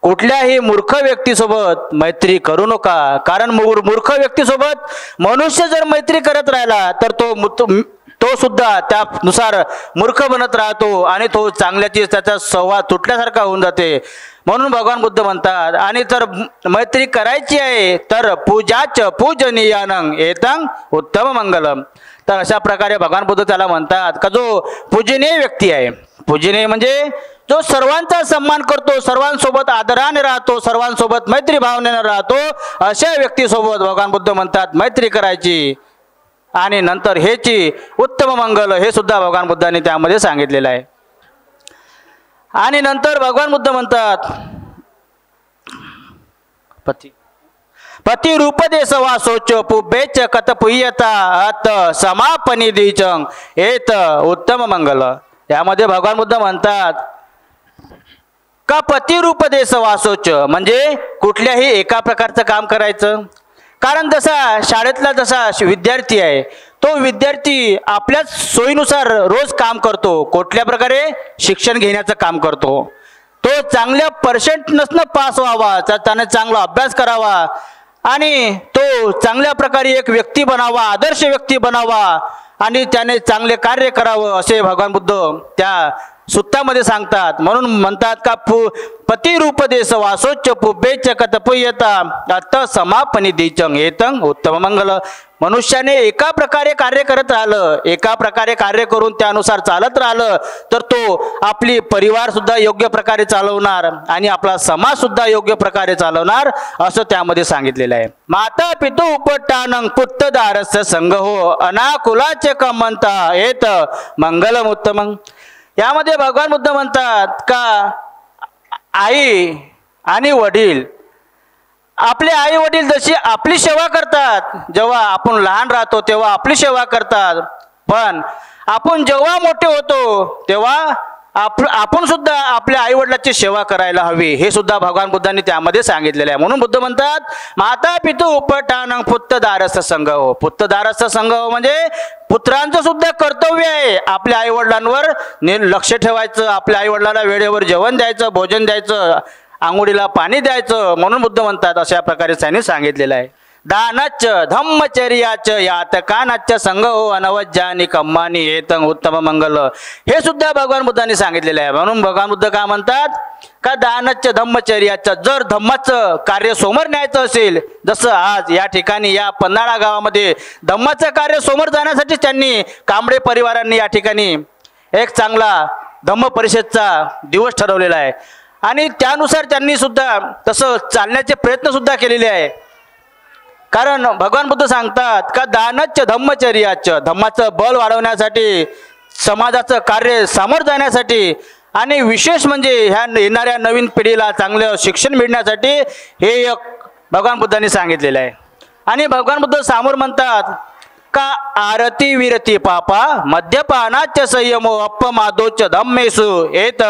कुठल्याही मूर्ख व्यक्तीसोबत मैत्री करू नका. कारण मूर्ख व्यक्तीसोबत मनुष्य जर मैत्री करत राहिला तर तो सुद्धा त्यानुसार मूर्ख बनत राहतो, आणि तो चांगल्याची त्याचा संवाद तुटल्यासारखा होऊन जाते. म्हणून भगवान बुद्ध म्हणतात आणि तर मैत्री करायची आहे तर पूजाच पूजनीयानं एतं उत्तम मंगलम. तर अशा प्रकारे भगवान बुद्ध त्याला म्हणतात का जो पूजनीय व्यक्ती आहे, पूजनीय म्हणजे जो सर्वांचा सन्मान करतो, सर्वांसोबत आदराने राहतो, सर्वांसोबत मैत्री भावनेने राहतो, अशा व्यक्तीसोबत भगवान बुद्ध म्हणतात मैत्री करायची. आणि नंतर हेची उत्तम मंगल हे सुद्धा भगवान बुद्धांनी त्यामध्ये सांगितलेलं आहे. आणि नंतर भगवान बुद्ध म्हणतात पती रूपदेश वासोच पुबेच कतपुयता अत समापनी दीचंग एत उत्तम मंगल. यामध्ये भगवान बुद्ध म्हणतात का पतिरूपदेश वासोच म्हणजे कुठल्याही एका प्रकारचं काम करायचं. कारण जसा शाळेतला जसा विद्यार्थी आहे, तो विद्यार्थी आपल्याच सोयीनुसार रोज काम करतो, कुठल्या प्रकारे शिक्षण घेण्याचं काम करतो. तो चांगल्या पर्सेंटनसनं पास व्हावा, त्याने चांगला अभ्यास करावा, आणि तो चांगल्या प्रकारे एक व्यक्ती बनावा, आदर्श व्यक्ती बनावा, आणि त्याने चांगले कार्य करावं, असे भगवान बुद्ध त्या सुत्तामध्ये सांगतात. म्हणून म्हणतात का पतिरूपदेश वासोच्च पुबेच कतपुयता अत समापनी दीचंग एतं उत्तम मंगल. मनुष्याने एका प्रकारे कार्य करत राहिलं, एका प्रकारे कार्य करून त्यानुसार चालत राहिलं तर तो आपली परिवार सुद्धा योग्य प्रकारे चालवणार आणि आपला समाज सुद्धा योग्य प्रकारे चालवणार, असं त्यामध्ये सांगितलेलं आहे. माता पितू उपटानं पुत्तदारस्य संघ हो अनाकुलाचे कमंता येत मंगलम उत्तमं. यामध्ये भगवान बुद्ध म्हणतात का आई आणि वडील, आपले आई वडील जशी आपली सेवा करतात, जेव्हा आपण लहान राहतो तेव्हा आपली सेवा करतात, पण आपण जेव्हा मोठे होतो तेव्हा आपण सुद्धा आपल्या आईवडिलाची सेवा करायला हवी, हे सुद्धा भगवान बुद्धांनी त्यामध्ये सांगितलेलं आहे. म्हणून बुद्ध म्हणतात माता पितू उपटानं पुत्तदारस्थ संगव. पुत्तदारस्थ संगव म्हणजे पुत्रांचं सुद्धा कर्तव्य आहे आपल्या आईवडिलांवर लक्ष ठेवायचं, आपल्या आईवडिलांना वेळेवर जेवण द्यायचं, भोजन द्यायचं, आंघोळीला पाणी द्यायचं. म्हणून बुद्ध म्हणतात अशा प्रकारे त्यांनी सांगितलेलं आहे. दानच्च धम्मचर्याच यातकानाच्च संगहो अनवज्जानी कम्मानी हेतं उत्तम मंगल, हे सुद्धा भगवान बुद्धांनी सांगितलेलं आहे. म्हणून भगवान बुद्ध काय म्हणतात का दानच्च धम्मचर्याचं, जर धम्माचं कार्य समोर न्यायचं असेल, जसं आज या ठिकाणी या पन्हाळा गावामध्ये धम्माचं कार्य समोर जाण्यासाठी त्यांनी कांबळे परिवारांनी या ठिकाणी एक चांगला धम्म परिषदचा दिवस ठरवलेला आहे आणि त्यानुसार त्यांनी सुद्धा तसं चालण्याचे प्रयत्न सुद्धा केलेले आहे. कारण भगवान बुद्ध सांगतात का दानच्च धम्मचर्याचं, धम्माचं बल वाढवण्यासाठी, समाजाचं कार्य समोर जाण्यासाठी आणि विशेष म्हणजे ह्या येणाऱ्या नवीन पिढीला चांगलं शिक्षण मिळण्यासाठी हे एक भगवान बुद्धांनी सांगितलेलं आहे. आणि भगवान बुद्ध समोर म्हणतात का आरती विरती पापा मद्यपानाच संयमो अपमादोच धम्मेसु एत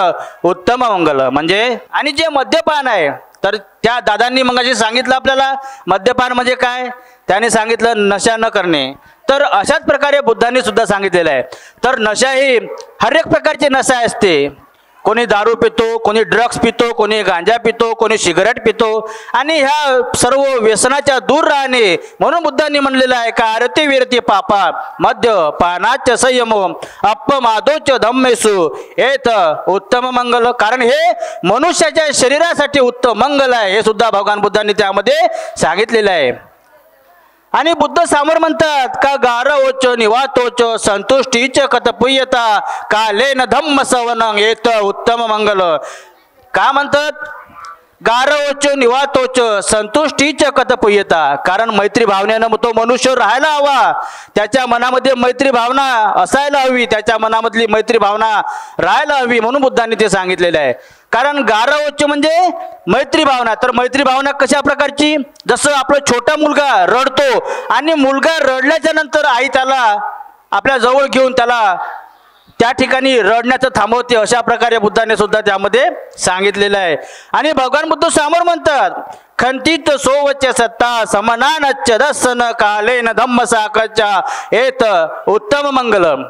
उत्तम मंगल. म्हणजे आणि जे मद्यपान आहे, तर त्या दादांनी मगाशी सांगितलं आपल्याला मद्यपान म्हणजे काय, त्याने सांगितलं नशा न करणे. तर अशाच प्रकारे बुद्धांनी सुद्धा सांगितलेलं आहे. तर नशा ही हर एक प्रकारची नशा असते. कोणी दारू पितो, कोणी ड्रग्स पितो, कोणी गांजा पितो, कोणी सिगरेट पितो आणि ह्या सर्व व्यसनाच्या दूर राहणे. म्हणून बुद्धांनी म्हणलेलं आहे का आरती विरती पापा मद्य पानाच संयमो अपमादोच धम्मेसु एत उत्तम मंगल. कारण हे मनुष्याच्या शरीरासाठी उत्तम मंगल आहे, हे सुद्धा भगवान बुद्धांनी त्यामध्ये सांगितलेलं आहे. आणि बुद्ध समोर म्हणतात का गारवोच निवातोच संतुष्टीच कतपुय्यता कालेन धम्म सवनं येत उत्तम मंगल. का म्हणतात गारवोच निवातोच संतुष्टीच कतपुय्यता, कारण मैत्री भावनेनं तो मनुष्य राहायला हवा, त्याच्या मनामध्ये मैत्री भावना असायला हवी, त्याच्या मनामधली मैत्री भावना राहायला हवी. म्हणून बुद्धांनी ते सांगितलेलं आहे. कारण गारवोच म्हणजे मैत्री भावना. तर मैत्री भावना कशा प्रकारची, जसं आपला छोटा मुलगा रडतो आणि मुलगा रडल्याच्या नंतर आई त्याला आपल्या जवळ घेऊन त्याला त्या ठिकाणी रडण्याचं थांबवते, अशा प्रकारे बुद्धाने सुद्धा त्यामध्ये सांगितलेलं आहे. आणि भगवान बुद्ध समोर म्हणतात खंतित सोवच सत्ता समनानच्च दर्शन कालेन धम्म साकच्या एत उत्तम मंगलम.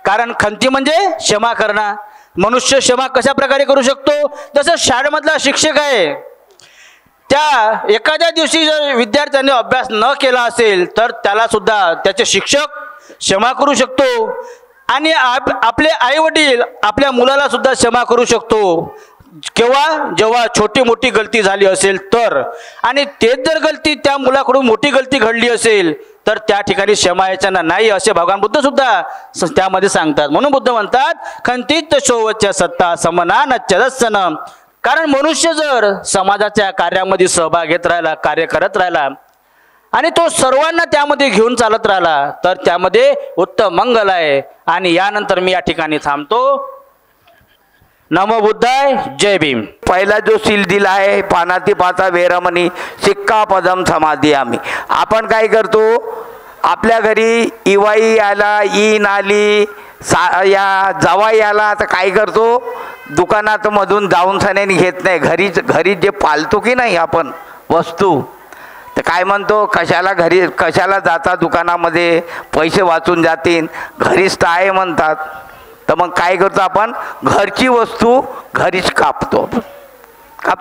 कारण खंती म्हणजे क्षमा करणं. मनुष्य क्षमा कशा प्रकारे करू शकतो, जसं शाळेमधला शिक्षक आहे, त्या एखाद्या दिवशी जर विद्यार्थ्यांनी अभ्यास न केला असेल तर त्याला सुद्धा त्याचे शिक्षक क्षमा करू शकतो. आणि आपले आई वडील आपल्या मुलाला सुद्धा क्षमा करू शकतो केव्हा, जेव्हा छोटी मोठी गलती झाली असेल तर. आणि तेच जर गलती त्या मुलाकडून मोठी गलती घडली असेल तर त्या ठिकाणी क्षमा याचना नाही, असे भगवान बुद्ध सुद्धा त्यामध्ये सांगतात. म्हणून बुद्ध म्हणतात खंतित शोवच सत्ता समनानच्च दर्शन. कारण मनुष्य जर समाजाच्या कार्यामध्ये सहभाग घेत राहिला, कार्य करत राहिला आणि तो सर्वांना त्यामध्ये घेऊन चालत राहिला तर त्यामध्ये उत्तम मंगल आहे. आणि यानंतर मी या ठिकाणी थांबतो. नमो बुद्धाय, जय भीम. पहिला जो सील दिला आहे पानाती पाचा वेरमणी शिक्का पदम समाधी. आपण काय करतो, आपल्या घरी इवाई आला, ईन आली, या जावाई आला तर काय करतो, दुकानात मधून जाऊन सण्याने घेत नाही. घरी जे पालतो की नाही आपण वस्तू, तर काय म्हणतो कशाला जाता दुकानामध्ये, पैसे वाचून जातील, घरीच तर आहे म्हणतात. तर मग काय करतो आपण, घरची वस्तू घरीच कापतो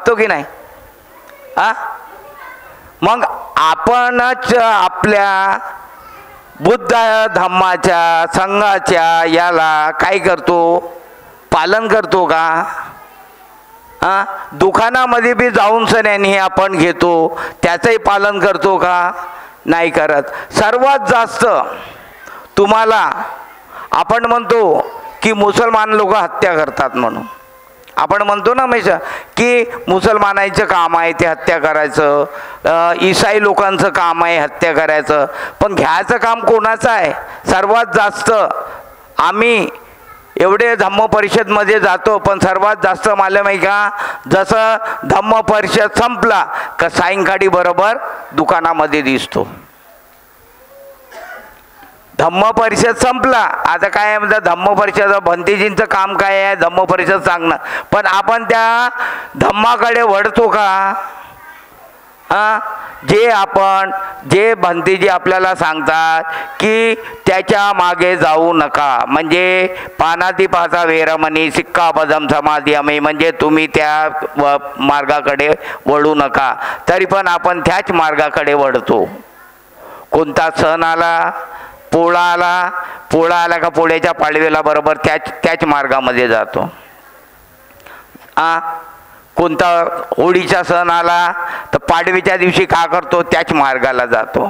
की नाही. मग आपणच आपल्या बुद्ध धम्माच्या संघाच्या याला काय करतो, पालन करतो का. दुकानामध्ये बी जाऊन सण्याने आपण घेतो, त्याचंही पालन करतो का, नाही करत. सर्वात जास्त तुम्हाला आपण म्हणतो की मुसलमान लोक हत्या करतात म्हणून आपण म्हणतो ना हमेशा की मुसलमानांचं काम आहे ते हत्या करायचं, ईसाई लोकांचं काम आहे हत्या करायचं. पण घ्यायचं काम कोणाचं आहे. सर्वात जास्त आम्ही एवढे धम्म परिषदमध्ये जातो, पण सर्वात जास्त मालूम आहे का, जसं धम्म परिषद संपला का सायंकाळी बरोबर दुकानामध्ये दिसतो. धम्म परिषद संपला. आता काय आहे म्हणजे धम्म परिषद, भंतेजींचं काम काय आहे, धम्म परिषद सांगणं. पण आपण त्या धम्माकडे वळतो का? जे भंतेजी आपल्याला सांगतात की त्याच्या मागे जाऊ नका, म्हणजे पानातिपाता वेरमणी सिक्कापदम समाधियामी, म्हणजे तुम्ही त्या मार्गाकडे वळू नका. तरी पण आपण त्याच मार्गाकडे वळतो. कोणता सण आला, पोळा आला का पोळ्याच्या पाडव्याला बरोबर त्याच मार्गामध्ये जातो. कोणता होळीचा सण आला तर पाडवीच्या दिवशी का करतो, त्याच मार्गाला जातो.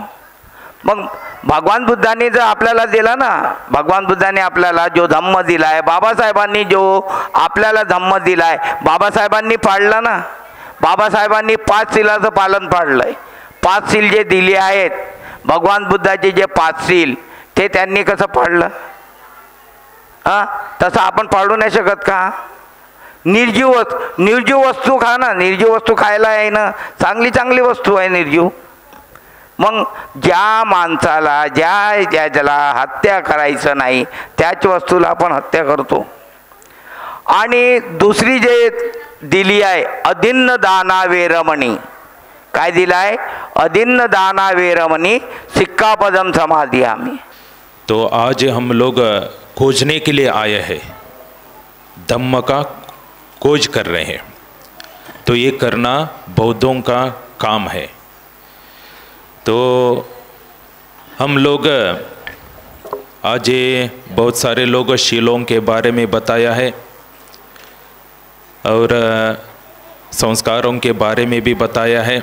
मग भगवान बुद्धांनी जर आपल्याला दिला ना, भगवान बुद्धांनी आपल्याला जो धम्म दिलाय, बाबासाहेबांनी जो आपल्याला धम्म दिलाय, बाबासाहेबांनी पाळला ना. बाबासाहेबांनी 5 सीलाचं पालन पाडलंय. 5 सील जे दिले आहेत, भगवान बुद्धाचे जे 5 सील, ते त्यांनी कसं पाळलं? तसं आपण पाळू नाही शकत का? निर्जीव वस्तू खा ना, निर्जीव वस्तू खायला आहे ना, चांगली वस्तू आहे निर्जीव. मग ज्या माणसाला ज्याला हत्या करायचं नाही त्याच वस्तूला आपण हत्या करतो. आणि दुसरी जे दिली आहे अदिन्न दाना वेरमणी, काय दिलाय? अदिन्न दाना वेरमणी सिक्कापदम समाधियामी. तो आज हम लोग खोजने के लिए आए हैं, धम्म का खोज कर रहे हैं. तो ये करना बौद्धों का काम है. तो हम लोग आज ये बहुत सारे लोग शीलों के बारे में बताया है और संस्कारों के बारे में भी बताया है.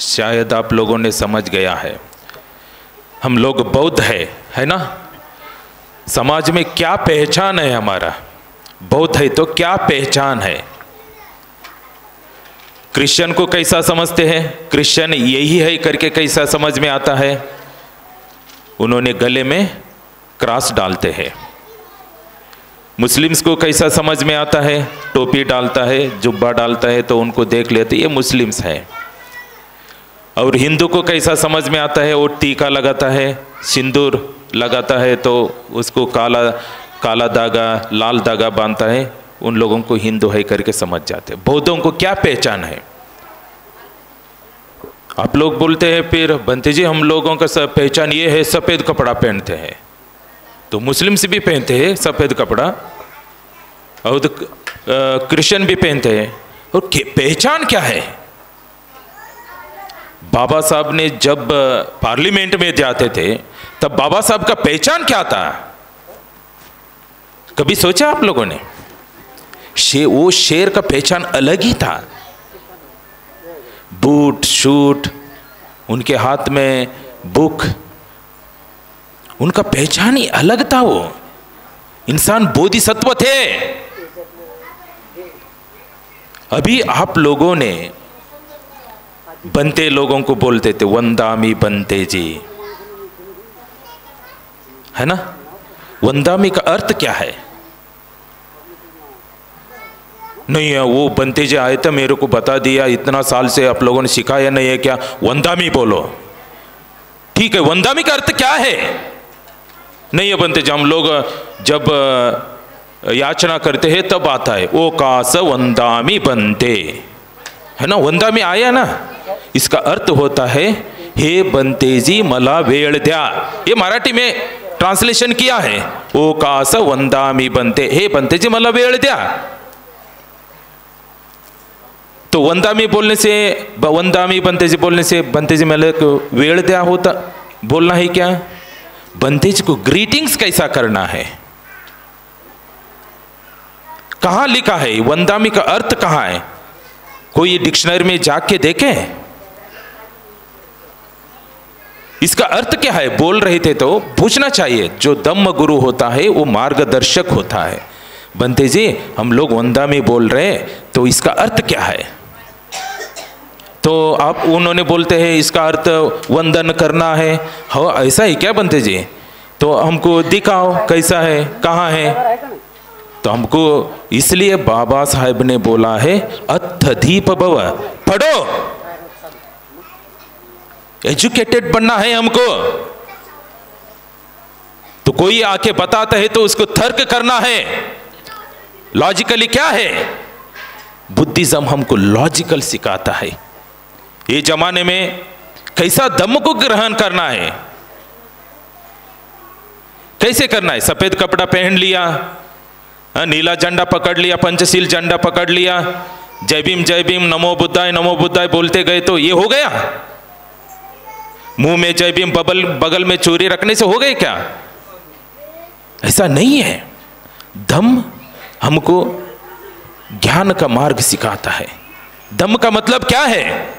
शायद आप लोगों ने समझ गया है. हम लोग बौद्ध है ना. समाज में क्या पहचान है हमारा? बौद्ध है तो क्या पहचान है? क्रिश्चियन को कैसा समझते हैं? क्रिश्चियन यही है करके कैसा समझ में आता है? उन्होंने गले में क्रॉस डालते हैं. मुस्लिम्स को कैसा समझ में आता है? टोपी डालता है, जुब्बा डालता है तो उनको देख लेते ये मुस्लिम्स है. और हिंदू को कैसा समझ में आता है? वो टीका लगाता है, सिंदूर लगाता है तो उसको काला धागा, लाल धागा बांधता है, उन लोगों को हिंदू है करके समझ जाते हैं. बौद्धों को क्या पहचान है? आप लोग बोलते हैं फिर बंते जी हम लोगों का पहचान ये है सफ़ेद कपड़ा पहनते हैं. तो मुस्लिम्स भी पहनते हैं सफ़ेद कपड़ा और क्रिश्चियन भी पहनते हैं. और पहचान क्या है? बाबा साहब ने जब पार्लियामेंट में जाते थे तब बाबा साहब का पहचान क्या था? कभी सोचा आप लोगों ने? वो शेर का पहचान अलग ही था. बूट शूट, उनके हाथ में बुक, उनका पहचान ही अलग था. वो इंसान बोधिसत्व थे. अभी आप लोगों ने बनते लोगों को बोलते थे वंदामी बनते जी, है ना. वंदामी का अर्थ क्या है? नहीं है वो बनते जी आए थे मेरे को बता दिया, इतना साल से आप लोगों ने सिखाया नहीं है क्या? वंदामी बोलो. ठीक है, वंदामी का अर्थ क्या है? नहीं है बनते जी, हम लोग जब याचना करते हैं तब आता है ओ कास वंदामी बनते, है ना. वंदामी आया ना, इसका अर्थ होता है हे बनते जी मला वेळ द्या. ये मराठी में ट्रांसलेशन किया है. ओ कास वंदामी बनते, हे बनते जी मला वेळ द्या. तो वंदामी बोलने से, वंदामी बनते जी बोलने से बनते जी मला वेळ द्या होता बोलना है क्या? बनते जी को ग्रीटिंग्स कैसा करना है? कहाँ लिखा है वंदामी का अर्थ? कहाँ है? कोई डिक्शनरी में जाके देखे इसका अर्थ क्या है? बोल रहे थे तो पूछना चाहिए. जो धम्म गुरु होता है वो मार्गदर्शक होता है. बनते जी हम लोग वंदामी बोल रहे हैं तो इसका अर्थ क्या है? तो आप उन्होंने बोलते हैं इसका अर्थ वंदन करना है. हो ऐसा ही क्या बनते जी? तो हमको दिखाओ कैसा है, कहाँ है? तो हमको इसलिए बाबा साहेब ने बोला है अत्थदीप भव, पढ़ो, एजुकेटेड बनना है हमको. कोई आके बताता है तो उसको तर्क करना है, लॉजिकली क्या है। बुद्धिज्म हमको लॉजिकल सिखाता है। ये जमाने में कैसा धम्म को ग्रहण करना है, कैसे करना है। सफेद कपड़ा पहन लिया, नीला झंडा पकड़ लिया, पंचशील झंडा पकड़ लिया, जय भीम नमो बुद्धाय बोलते गए तो ये हो गया। मुंह में जय भीम बगल में चूरी रखने से हो गए क्या? ऐसा नहीं है। धम्म हमको ज्ञान का मार्ग सिखाता है। धम्म का मतलब क्या है?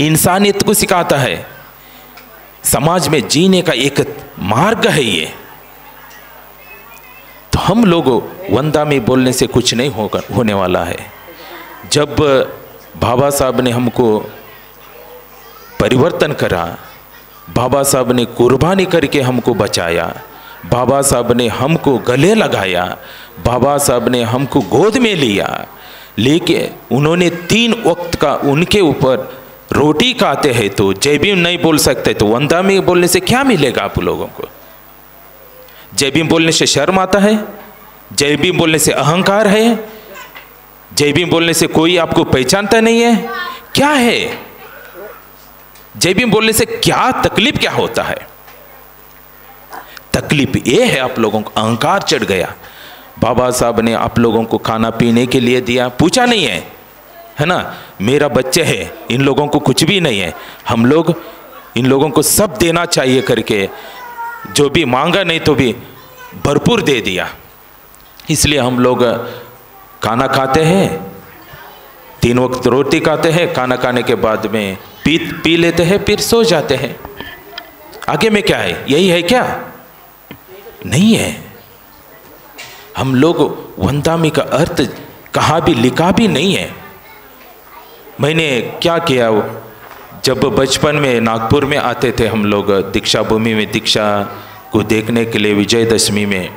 इंसानियत को सिखाता है, समाज में जीने का एक मार्ग है ये। तो हम लोग वंदा में बोलने से कुछ नहीं होने वाला है। जब बाबा साहब ने हमको परिवर्तन करा, बाबा साहब ने कुर्बानी करके हमको बचाया, बाबा साहब ने हमको गले लगाया, बाबा साहब ने हमको गोद में लिया, लेके उन्होंने 3 वक्त का उनके ऊपर रोटी खाते हैं तो जय भीम नहीं बोल सकते, तो वंदा में बोलने से क्या मिलेगा आप लोगों को? जय भीम बोलने से शर्म आता है? जय भीम बोलने से अहंकार है? जय भीम बोलने से कोई आपको पहचानता नहीं है? क्या है जय भीम बोलने से? क्या तकलीफ क्या होता है? तकलीफ ये है आप लोगों को अहंकार चढ़ गया। बाबा साहब ने आप लोगों को खाना पीने के लिए दिया, पूछा नहीं है ना? मेरा बच्चे है, इन लोगों को कुछ भी नहीं है, हम लोग इन लोगों को सब देना चाहिए करके, जो भी मांगा नहीं तो भी भरपूर दे दिया। इसलिए हम लोग खाना खाते हैं, 3 वक्त रोटी खाते हैं, खाना खाने के बाद में पी लेते हैं, फिर सो जाते हैं। आगे में क्या है? यही है क्या? नहीं है। हम लोग वंदामी का अर्थ कहाँ भी लिखा भी नहीं है। मैंने क्या किया, जब बचपन में नागपुर में आते थे हम लोग दीक्षा भूमि में दीक्षा को देखने के लिए विजयदशमी में,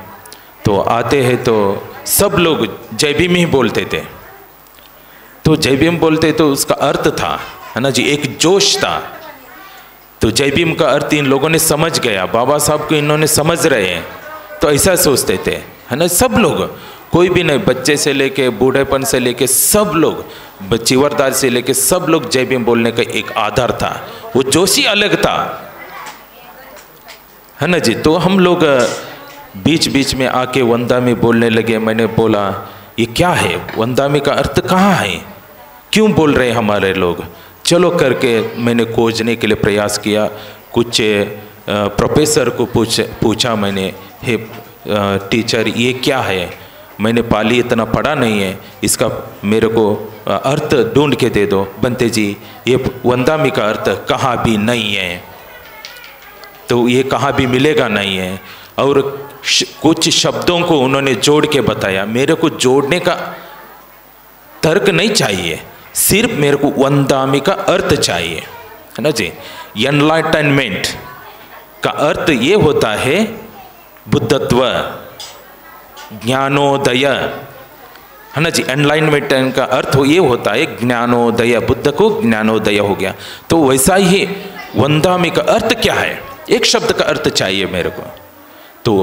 तो आते हैं तो सब लोग जय भीम ही बोलते थे। तो जय भीम बोलते तो उसका अर्थ था, है ना जी, एक जोश था। तो जय भीम का अर्थ इन लोगों ने समझ गया, बाबा साहब को इन्होंने समझ रहे हैं, तो ऐसा सोचते थे, है ना। सब लोग, कोई भी नहीं, बच्चे से लेके बूढ़ेपन से लेके सब लोग, चिवरदार से लेके सब लोग जय भीम बोलने का एक आधार था, वो जोश ही अलग था, है ना जी। तो हम लोग बीच बीच में आके वंदामी बोलने लगे। मैंने बोला ये क्या है, वंदामी का अर्थ कहाँ है, क्यों बोल रहे हैं हमारे लोग? चलो करके मैंने खोजने के लिए प्रयास किया। कुछ प्रोफेसर को पूछा मैंने, हे टीचर ये क्या है, मैंने पाली इतना पढ़ा नहीं है, इसका मेरे को अर्थ ढूंढ के दे दो। बनते जी ये वंदामी का अर्थ कहाँ भी नहीं है, तो ये कहाँ भी मिलेगा नहीं है। और कुछ शब्दों को उन्होंने जोड़ के बताया। मेरे को जोड़ने का तर्क नहीं चाहिए, सिर्फ मेरे को वंदामी का अर्थ चाहिए, है ना जी। एनलाइटनमेंट का अर्थ ये होता है बुद्धत्व, ज्ञानोदय, है ना जी। एनलाइटनमेंट का अर्थ ये होता है ज्ञानोदय, बुद्ध को ज्ञानोदय हो गया। तो वैसा ही वंदामी का अर्थ क्या है, एक शब्द का अर्थ चाहिए मेरे को। तो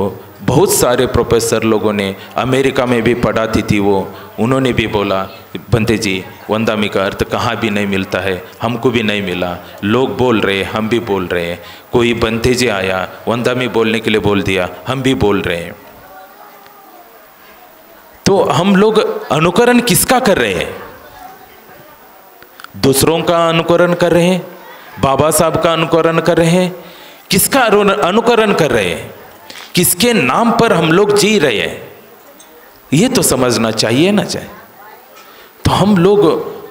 बहुत सारे प्रोफेसर लोगों ने, अमेरिका में भी पढ़ाती थी वो, उन्होंने भी बोला बंते जी वंदामी का अर्थ कहाँ भी नहीं मिलता है, हमको भी नहीं मिला, लोग बोल रहे हैं, हम भी बोल रहे हैं। कोई बंते जी आया वंदामी बोलने के लिए बोल दिया, हम भी बोल रहे हैं। तो हम लोग अनुकरण किसका कर रहे हैं? दूसरों का अनुकरण कर रहे हैं, बाबा साहब का अनुकरण कर रहे हैं, किसका अनुकरण कर रहे हैं? किसके नाम पर हम लोग जी रहे हैं, ये तो समझना चाहिए ना। चाहिए तो हम लोग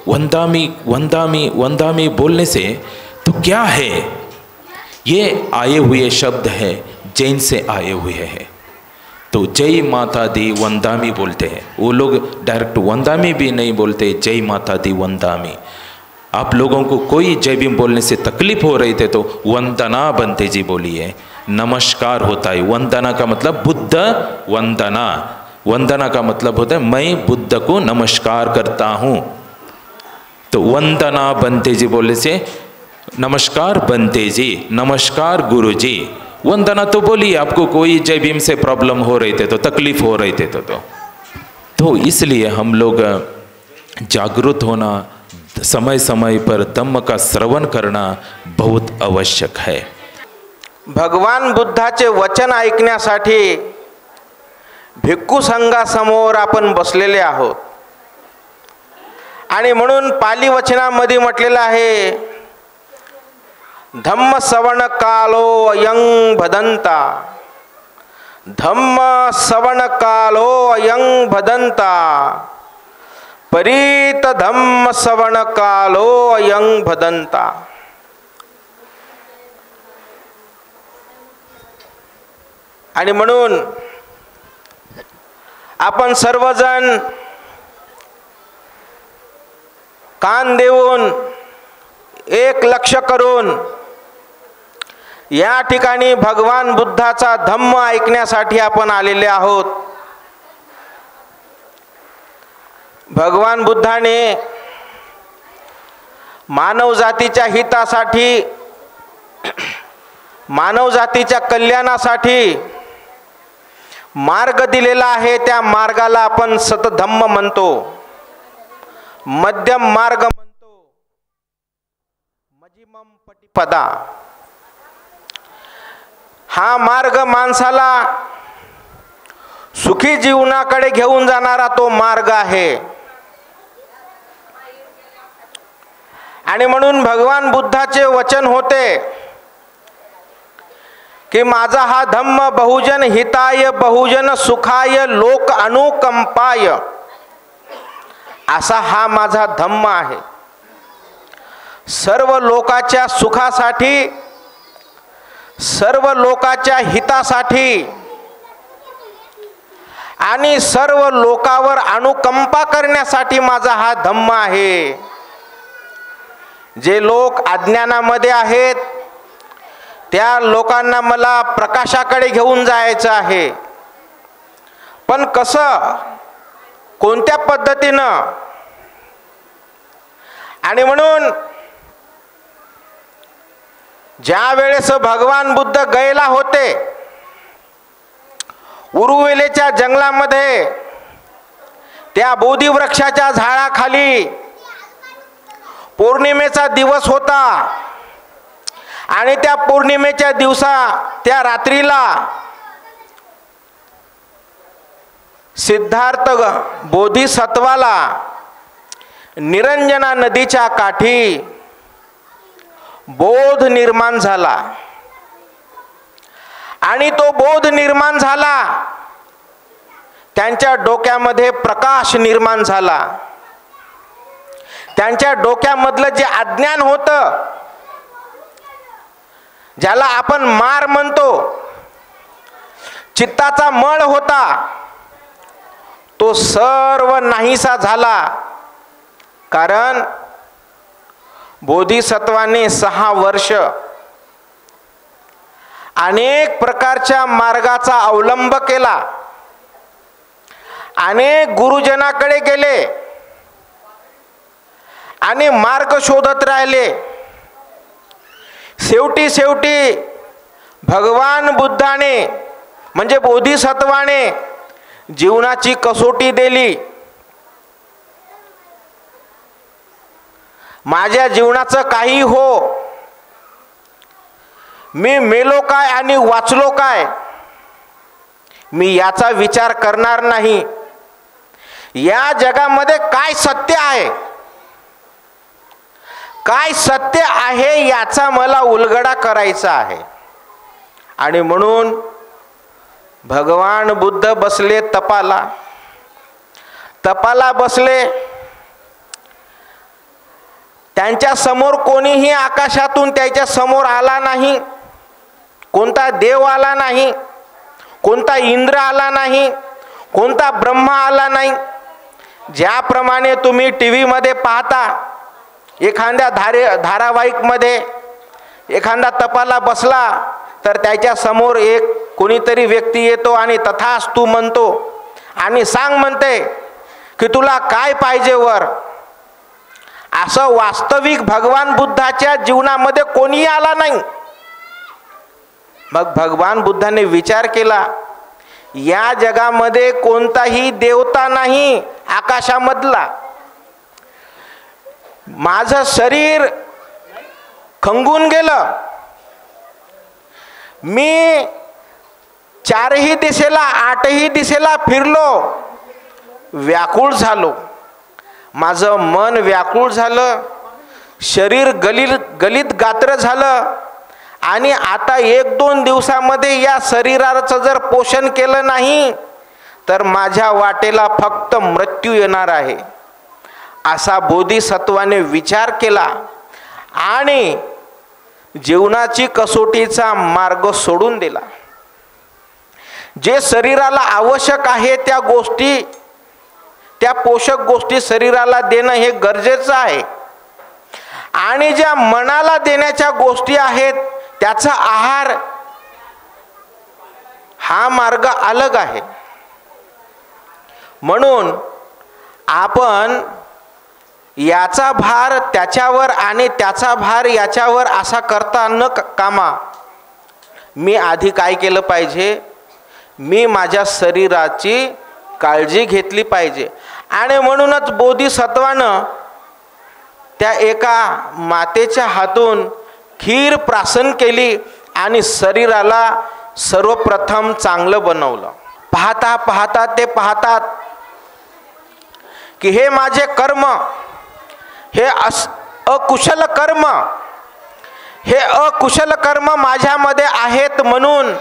वंदामी वंदामी वंदामी बोलने से तो क्या है, ये आए हुए शब्द है, जैन से आए हुए हैं। तो जय माता दी वंदामी बोलते हैं, वो लोग डायरेक्ट वंदामी भी नहीं बोलते, जय माता दी वंदामी। आप लोगों को कोई जय भीम बोलने से तकलीफ हो रही थे तो वंदना बनते जी बोलिए, नमस्कार होता है। वंदना का मतलब बुद्ध वंदना, वंदना का मतलब होता है मैं बुद्ध को नमस्कार करता हूँ। तो वंदना बनते जी बोलने से नमस्कार बनते जी, नमस्कार गुरु जी, वंदना तो बोली आपको कोई जय भीम से प्रॉब्लम हो रहे थे तो तकलीफ हो रहे थे तो इसलिए हम लोग जागरूक होना, समय समय पर धम्म का श्रवण करना बहुत आवश्यक है। भगवान बुद्धाचे वचन ऐकण्यासाठी भिक्खू संघासमोर आपण बसलेले आहोत आणि म्हणून पाली वचनामध्ये म्हटलेलं आहे, धम्म श्रवण कालो अयं भदंता, धम्म श्रवण कालो अयं भदंता, परीत धम्म श्रवण कालो अयं भदंता। आणि म्हणून आपण सर्वजण कान देऊन एक लक्ष करून या ठिकाणी भगवान बुद्धाचा धम्म ऐकण्यासाठी आपण आलेले आहोत। भगवान बुद्धाने मानव जातीच्या हितासाठी, मानव जातीच्या कल्याणासाठी मार्ग दिलेला आहे। त्या मार्गाला आपण सतधम्म म्हणतो, मध्यम मार्ग म्हणतो, मजिमम पटिपदा। हा मार्ग माणसाला सुखी जीवनाकडे घेऊन जाणारा तो मार्ग आहे। आणि म्हणून भगवान बुद्धाचे वचन होते की माझा हा धम्म बहुजन हिताय बहुजन सुखाय लोक अनुकंपाय, असा हा माझा धम्म आहे। सर्व लोकांच्या सुखासाठी, सर्व लोकांच्या हितासाठी आणि सर्व लोकांवर अनुकंपा करण्यासाठी माझा हा धम्म आहे। जे लोक अज्ञानामध्ये आहेत त्या लोकांना मला प्रकाशाकडे घेऊन जायचं आहे, पण कसं, कोणत्या पद्धतीनं? आणि म्हणून ज्या वेळेस भगवान बुद्ध गयला होते उरुवेलेच्या जंगलामध्ये, त्या बोधी वृक्षाच्या झाडाखाली पौर्णिमेचा दिवस होता आणि त्या पौर्णिमेच्या दिवसा, त्या रात्रीला सिद्धार्थ बोधिसत्वाला निरंजना नदीच्या काठी बोध निर्माण झाला। आणि तो बोध निर्माण झाला, त्यांच्या डोक्यामध्ये प्रकाश निर्माण झाला। त्यांच्या डोक्यामधलं जे अज्ञान होतं, ज्याला आपण मार म्हणतो, चित्ताचा मळ होता, तो सर्व नाहीसा झाला। कारण बोधिसत्वाने 6 वर्ष अनेक प्रकारच्या मार्गाचा अवलंब केला, अनेक गुरुजनाकडे गेले आणि मार्ग शोधत राहिले। शेवटी भगवान बुद्धाने म्हणजे बोधिसत्वाने जीवनाची कसोटी दिली। माझ्या जीवनाचं काही हो, मी मेलो काय आणि वाचलो काय, मी याचा विचार करणार नाही। या जगामध्ये काय सत्य आहे, काय सत्य आहे याचा मला उलगडा करायचा आहे। आणि म्हणून भगवान बुद्ध बसले तपाला बसले। त्यांच्या समोर कोणीही आकाशातून त्याच्या समोर आला नाही, कोणता देव आला नाही, कोणता इंद्र आला नाही, कोणता ब्रह्मा आला नाही। ज्याप्रमाणे तुम्ही टीव्ही मध्ये पाहता, एखाद्या धारावाहिकमध्ये एखादा तपाला बसला तर त्याच्या समोर एक कोणीतरी व्यक्ती येतो आणि तथास्तु म्हणतो आणि सांग म्हणते की तुला काय पाहिजे वर। असं वास्तविक भगवान बुद्धाच्या जीवनामध्ये कोणीही आला नाही। मग भगवान बुद्धाने विचार केला, या जगामध्ये कोणताही देवता नाही आकाशामधला, माझं शरीर खंगून गेलं, मी चारही दिशेला आठही दिशेला फिरलो, व्याकुळ झालो, माझं मन व्याकुळ झालं, शरीर गलित गात्र झालं, आणि आता 1-2 दिवसामध्ये या शरीराचं जर पोषण केलं नाही तर माझ्या वाटेला फक्त मृत्यू येणार आहे, असा बोधिसत्वाने विचार केला आणि जीवनाची कसोटीचा मार्ग सोडून दिला. जे शरीराला आवश्यक आहे त्या गोष्टी, त्या पोषक गोष्टी शरीराला देणं हे गरजेचं आहे, आणि ज्या मनाला देण्याच्या गोष्टी आहेत त्याचा आहार हा मार्ग अलग आहे. म्हणून आपण याचा भार त्याच्यावर आणि त्याचा भार याच्यावर असा करता न कामा मी आधी काय केलं पाहिजे, मी माझ्या शरीराची काळजी घेतली पाहिजे. आणि म्हणूनच बोधिसत्वानं त्या एका मातेच्या हातून खीर प्राशन केली आणि शरीराला सर्वप्रथम चांगलं बनवलं. पाहता पाहता ते पाहतात की हे माझे कर्म, हे अकुशल कर्म, हे अकुशल कर्म माझ्यामध्ये आहेत म्हणून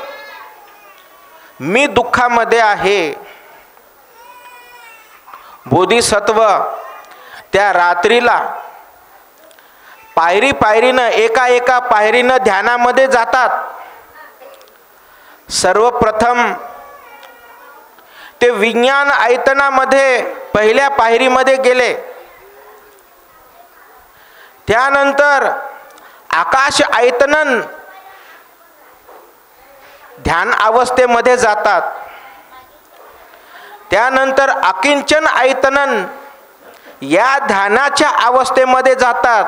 मी दुःखामध्ये आहे. बोधिसत्व त्या रात्रीला पायरी पायरीनं एका पायरीनं ध्यानामध्ये जातात. सर्वप्रथम ते विज्ञान आयतनामध्ये पहिल्या पायरीमध्ये गेले, त्यानंतर आकाश आयतनन ध्यान अवस्थेमध्ये जातात, त्यानंतर अकिंचन आयतनन या ध्यानाच्या अवस्थेमध्ये जातात,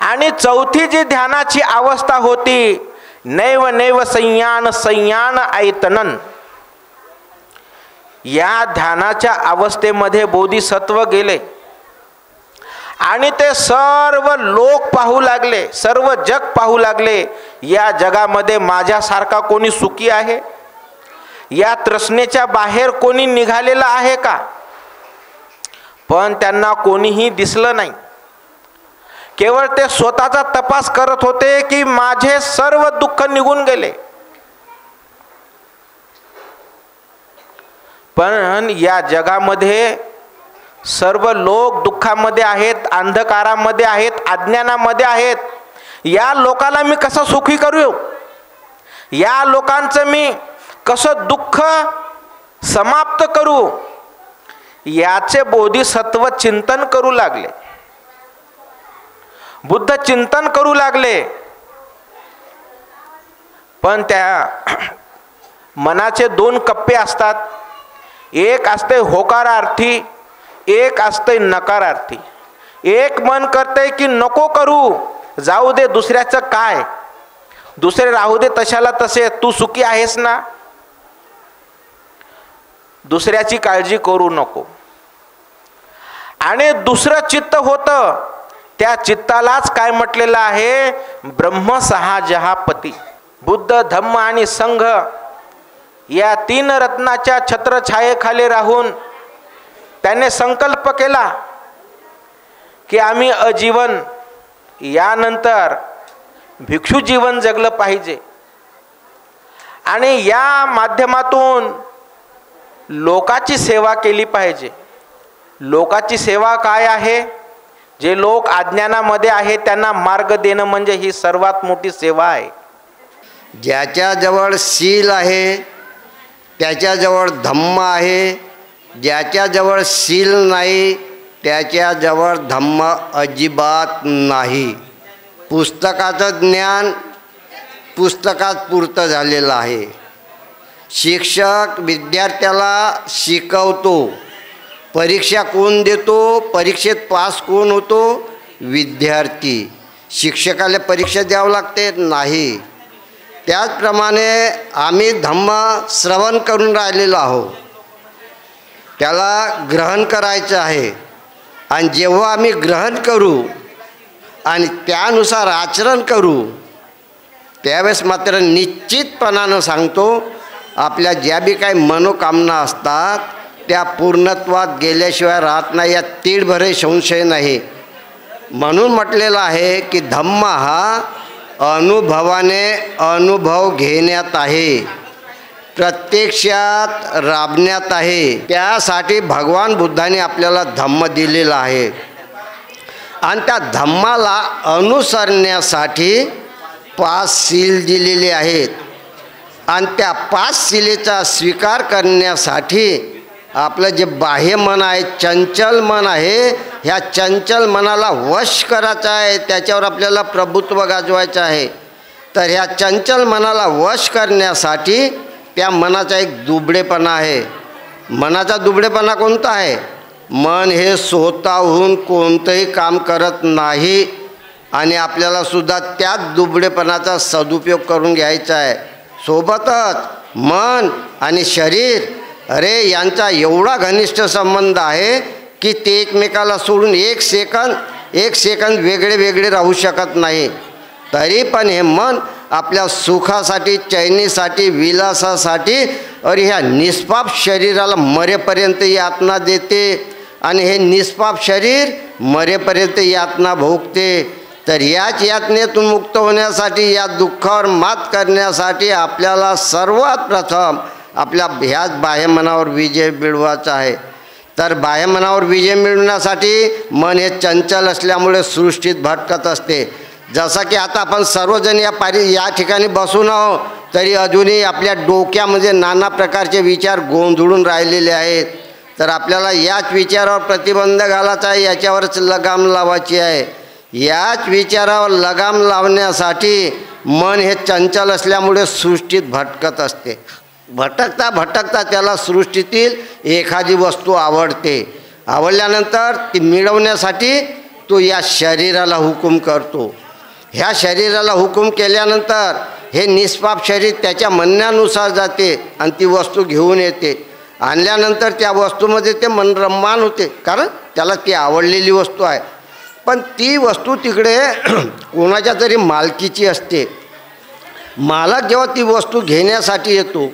आणि चौथी जी ध्यानाची अवस्था होती नैव नैव संयान संयान आयतनन, या ध्यानाच्या अवस्थेमध्ये बोधिसत्व गेले आणि ते सर्व लोक पाहू लागले, सर्व जग पाहू लागले, या जगामध्ये माझ्यासारखा कोणी सुखी आहे, या तृष्णेच्या बाहेर कोणी निघालेला आहे का. पण त्यांना कोणीही दिसलं नाही. केवळ ते स्वतःचा तपास करत होते की माझे सर्व दुःख निघून गेले. पण या जगामध्ये सर्व लोक दुःखामध्ये आहेत, अंधकारामध्ये आहेत, अज्ञानामध्ये आहेत. या लोकाला मी कसं सुखी करू, या लोकांचं मी कसं दुःख समाप्त करू, याचे बोधिसत्व चिंतन करू लागले. बुद्ध चिंतन करू लागले. पण त्या मनाचे 2 कप्पे असतात, एक असते होकारार्थी, एक असते नकारार्थी. एक मन करते की नको करू, जाऊ दे, दुसऱ्याचं काय, दुसरे राहू दे तशाला तसे, तू सुखी आहेस ना, दुसऱ्याची काळजी करू नको. आणि दुसरं चित्त होतं, त्या चित्तालाच काय म्हटलेलं आहे, ब्रह्म सहाजहापती. बुद्ध, धम्म आणि संघ या 3 रत्नाच्या छत्रछायेखाली राहून त्याने संकल्प केला की आम्ही अजीवन, यानंतर भिक्षू जीवन जगलं पाहिजे, आणि या माध्यमातून लोकाची सेवा केली पाहिजे. लोकाची सेवा काय आहे, जे लोक अज्ञानामध्ये आहेत त्यांना मार्ग देणं म्हणजे ही सर्वात मोठी सेवा आहे. ज्याच्याजवळ शील आहे त्याच्याजवळ धम्म आहे, ज्याच्याजवळ शील नाही त्याच्याजवळ धम्म अजिबात नाही. पुस्तकाचं ज्ञान पुस्तकात पुरतं झालेलं आहे. शिक्षक विद्यार्थ्याला शिकवतो, परीक्षा कोण देतो, परीक्षेत पास कोण होतो, विद्यार्थी. शिक्षकाला परीक्षा द्यावं लागते नाही. त्याचप्रमाणे आम्ही धम्म श्रवण करून राहिलेलो आहोत, त्याला ग्रहण करायचं आहे. आणि जेव्हा आम्ही ग्रहण करू आणि त्यानुसार आचरण करू त्यावेळेस मात्र निश्चितपणानं सांगतो आपल्या ज्या बी काही मनोकामना असतात त्या पूर्णत्वात गेल्याशिवाय राहत नाही, यात तीळभरही संशय नाही. म्हणून म्हटलेलं आहे की धम्म हा अनुभवाने अनुभव घेण्यात आहे, प्रत्यक्षात राबण्यात आहे. त्यासाठी भगवान बुद्धाने आपल्याला धम्म दिलेला आहे आणि त्या धम्माला अनुसरण्यासाठी 5 सील दिलेले आहेत. आणि त्या 5 सीलेचा स्वीकार करण्यासाठी आपलं जे बाह्य मन आहे, चंचल मन आहे, ह्या चंचल मनाला वश करायचं आहे, त्याच्यावर आपल्याला प्रभुत्व गाजवायचं आहे. तर ह्या चंचल मनाला वश करण्यासाठी त्या मनाचा एक दुबळेपणा आहे. मनाचा दुबळेपणा कोणता आहे? मन हे स्वतःहून कोणतंही काम करत नाही आणि आपल्याला सुद्धा त्याच दुबळेपणाचा सदुपयोग करून घ्यायचा आहे. सोबतच मन आणि शरीर, अरे यांचा एवढा घनिष्ठ संबंध आहे की ते एकमेकाला सोडून एक सेकंद वेगळे वेगळे राहू शकत नाही. तरी पण हे मन आपल्या सुखासाठी, चैनीसाठी, विलासासाठी अरे ह्या निष्पाप शरीराला मरेपर्यंत यातना देते आणि हे निष्पाप शरीर मरेपर्यंत यातना भोगते. तर याच यातनेतून मुक्त होण्यासाठी, या दुःखावर मात करण्यासाठी आपल्याला सर्वात प्रथम आपल्या ह्याच बाह्यमनावर विजय मिळवायचा आहे. तर बाह्यमनावर विजय मिळवण्यासाठी मन हे चंचल असल्यामुळे सृष्टीत भटकत असते. जसं की आता आपण सर्वजण या ठिकाणी बसून आहोत तरी अजूनही आपल्या डोक्यामध्ये नाना प्रकारचे विचार गोंधळून राहिलेले आहेत. तर आपल्याला याच विचारावर प्रतिबंध घालायचा आहे, याच्यावरच लगाम लावायची आहे. याच विचारावर लगाम लावण्यासाठी मन हे चंचल असल्यामुळे सृष्टीत भटकत असते. भटकता भटकता त्याला सृष्टीतील एखादी वस्तू आवडते. आवडल्यानंतर ती मिळवण्यासाठी तो या शरीराला हुकूम करतो. ह्या शरीराला हुकूम केल्यानंतर हे निष्पाप शरीर त्याच्या म्हणण्यानुसार जाते आणि ती वस्तू घेऊन येते. आणल्यानंतर त्या वस्तूमध्ये ते मन रममान होते, कारण त्याला ती आवडलेली वस्तू आहे. पण ती वस्तू तिकडे कोणाच्या तरी मालकीची असते. मालक जेव्हा ती वस्तू घेण्यासाठी येतो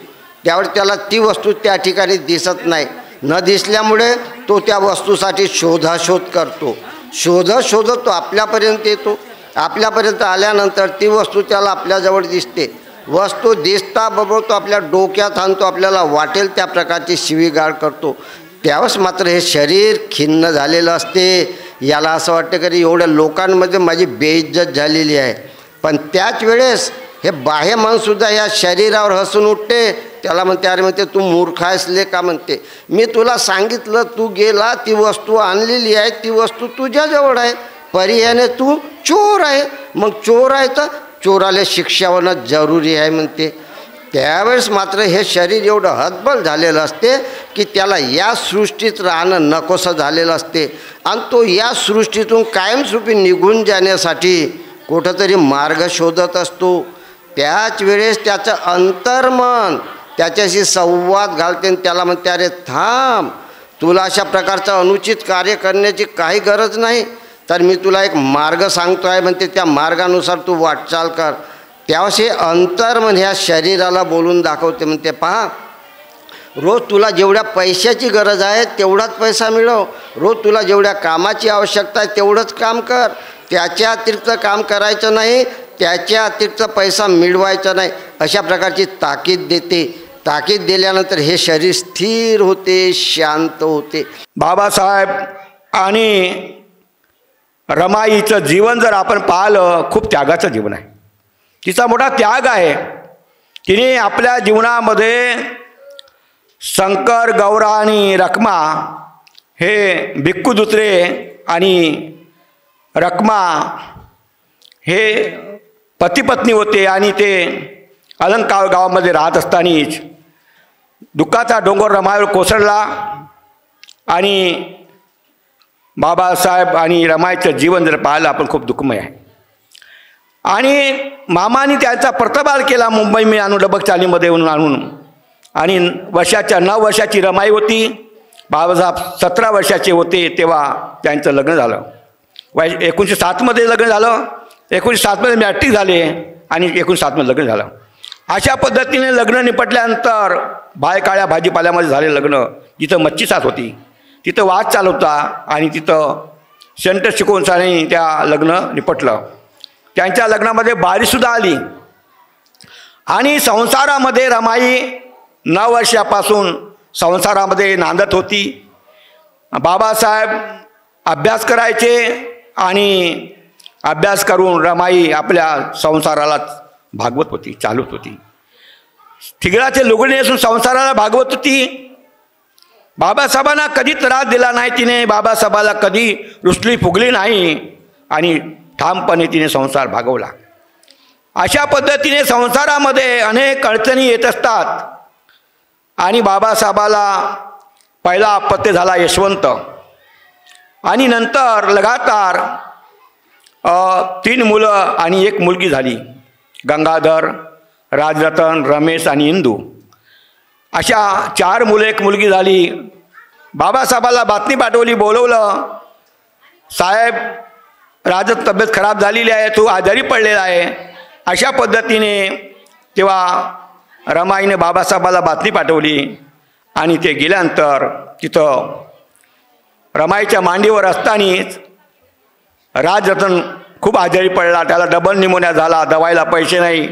त्यावेळी त्याला ती वस्तू त्या ठिकाणी दिसत नाही. न दिसल्यामुळे तो त्या वस्तूसाठी शोधाशोध करतो. शोधत तो आपल्यापर्यंत येतो. आपल्यापर्यंत आल्यानंतर ती वस्तू त्याला आपल्याजवळ दिसते. वस्तू दिसताबरोबर तो आपल्या डोक्यात आणतो, आपल्याला वाटेल त्या प्रकारची शिवीगाळ करतो. त्यावेळेस मात्र हे शरीर खिन्न झालेलं असते. याला असं वाटतं की एवढ्या लोकांमध्ये माझी बेइज्जत झालेली आहे. पण त्याच वेळेस हे बाह्य मनसुद्धा या शरीरावर हसून उठते. त्याला म्हणते, अरे म्हणते तू मूर्ख आहेसले का म्हणते. मी तुला सांगितलं, तू गेला, ती वस्तू आणलेली आहे, ती वस्तू तुझ्याजवळ आहे, पर्यायाने तू चोर आहे. मग चोर आहे तर चोराला शिक्षा होणं जरुरी आहे म्हणते. त्यावेळेस मात्र हे शरीर एवढं हतबल झालेलं असते की त्याला या सृष्टीत राहणं नकोसं झालेलं असते आणि तो या सृष्टीतून कायमस्वरूपी निघून जाण्यासाठी कुठंतरी मार्ग शोधत असतो. त्याच वेळेस त्याचं अंतर्मन त्याच्याशी संवाद घालते आणि त्याला म्हणते, अरे थांब, तुला अशा प्रकारचं अनुचित कार्य करण्याची काही गरज नाही, तर मी तुला एक मार्ग सांगतो आहे म्हणते, त्या मार्गानुसार तू वाटचाल कर. त्यावेळेस हे अंतर्मन ह्या शरीराला बोलून दाखवते, म्हणते पहा, रोज तुला जेवढ्या पैशाची गरज आहे तेवढाच पैसा मिळव, रोज तुला जेवढ्या कामाची आवश्यकता आहे तेवढंच काम कर, त्याच्या अतिरिक्त काम करायचं नाही, त्याच्या अतिरिक्त पैसा मिळवायचा नाही, अशा प्रकारची ताकीद देते. ताकीद दिल्यानंतर हे शरीर स्थिर होते, शांत होते. बाबासाहेब आणि रमाईचं जीवन जर आपण पाहिलं, खूप त्यागाचं जीवन आहे. तिचा मोठा त्याग आहे. तिने आपल्या जीवनामध्ये शंकर, गौरा आणि रखमा हे भिक्खू दुसरे आणि रखमा हे पती पत्नी होते आणि ते अलंकार गावामध्ये राहत असतानाच दुःखाचा डोंगर रमाईवर कोसळला आणि बाबासाहेब आणि रमाईचं जीवन जर पाहिलं आपण खूप दुःखमय आहे. आणि मामाने त्यांचा प्रतिबाल केला. मुंबई मी आणून डबक चालीमध्ये आणून. आणि 9 वर्षाची रमाई होती. बाबासाहेब 17 वर्षाचे होते तेव्हा त्यांचं लग्न झालं. 1907मध्ये लग्न झालं. 1907मध्ये मॅट्रिक झाले आणि 1907मध्ये लग्न झालं. अशा पद्धतीने लग्न निपटल्यानंतर काळ्या भाजीपाल्यामध्ये झाले लग्न. जिथं मच्छी साथ होती तिथं वाद चालू होता आणि तिथं सेंटर शिकवून साने त्या लग्न निपटलं. त्यांच्या लग्नामध्ये बारीसुद्धा आली आणि संसारामध्ये रमाई 9 वर्षापासून संसारामध्ये नांदत होती. बाबासाहेब अभ्यास करायचे आणि अभ्यास करून रमाई आपल्या संसाराला भागवत होती, चालवत होती. ठिगळाचे लुगडे नेसून संसाराला भागवत होती. बाबासाहेबांना कधी त्रास दिला नाही तिने. बाबासाहेबाला कधी रुसली फुगली नाही आणि ठामपणे तिने संसार भागवला. अशा पद्धतीने संसारामध्ये अनेक अडचणी येत असतात. आणि बाबासाहेबाला पहिला अपत्य झाला यशवंत आणि नंतर लगातार 3 मुलं आणि 1 मुलगी झाली. गंगाधर, राजरतन, रमेश आणि इंदू अशा 4 मुलं 1 मुलगी झाली. बाबासाहेबाला बातमी पाठवली, बोलवलं. साहेब राजत तब्येत खराब झालेली आहे, तू आजारी पडलेला आहे. अशा पद्धतीने तेव्हा रमाईने बाबासाहेबाला बातमी पाठवली आणि ते गेल्यानंतर तिथं रमाईच्या मांडीवर असतानाच राजरतन खूप आजारी पडला. त्याला डबल निमोनिया झाला, दवायला पैसे नाही.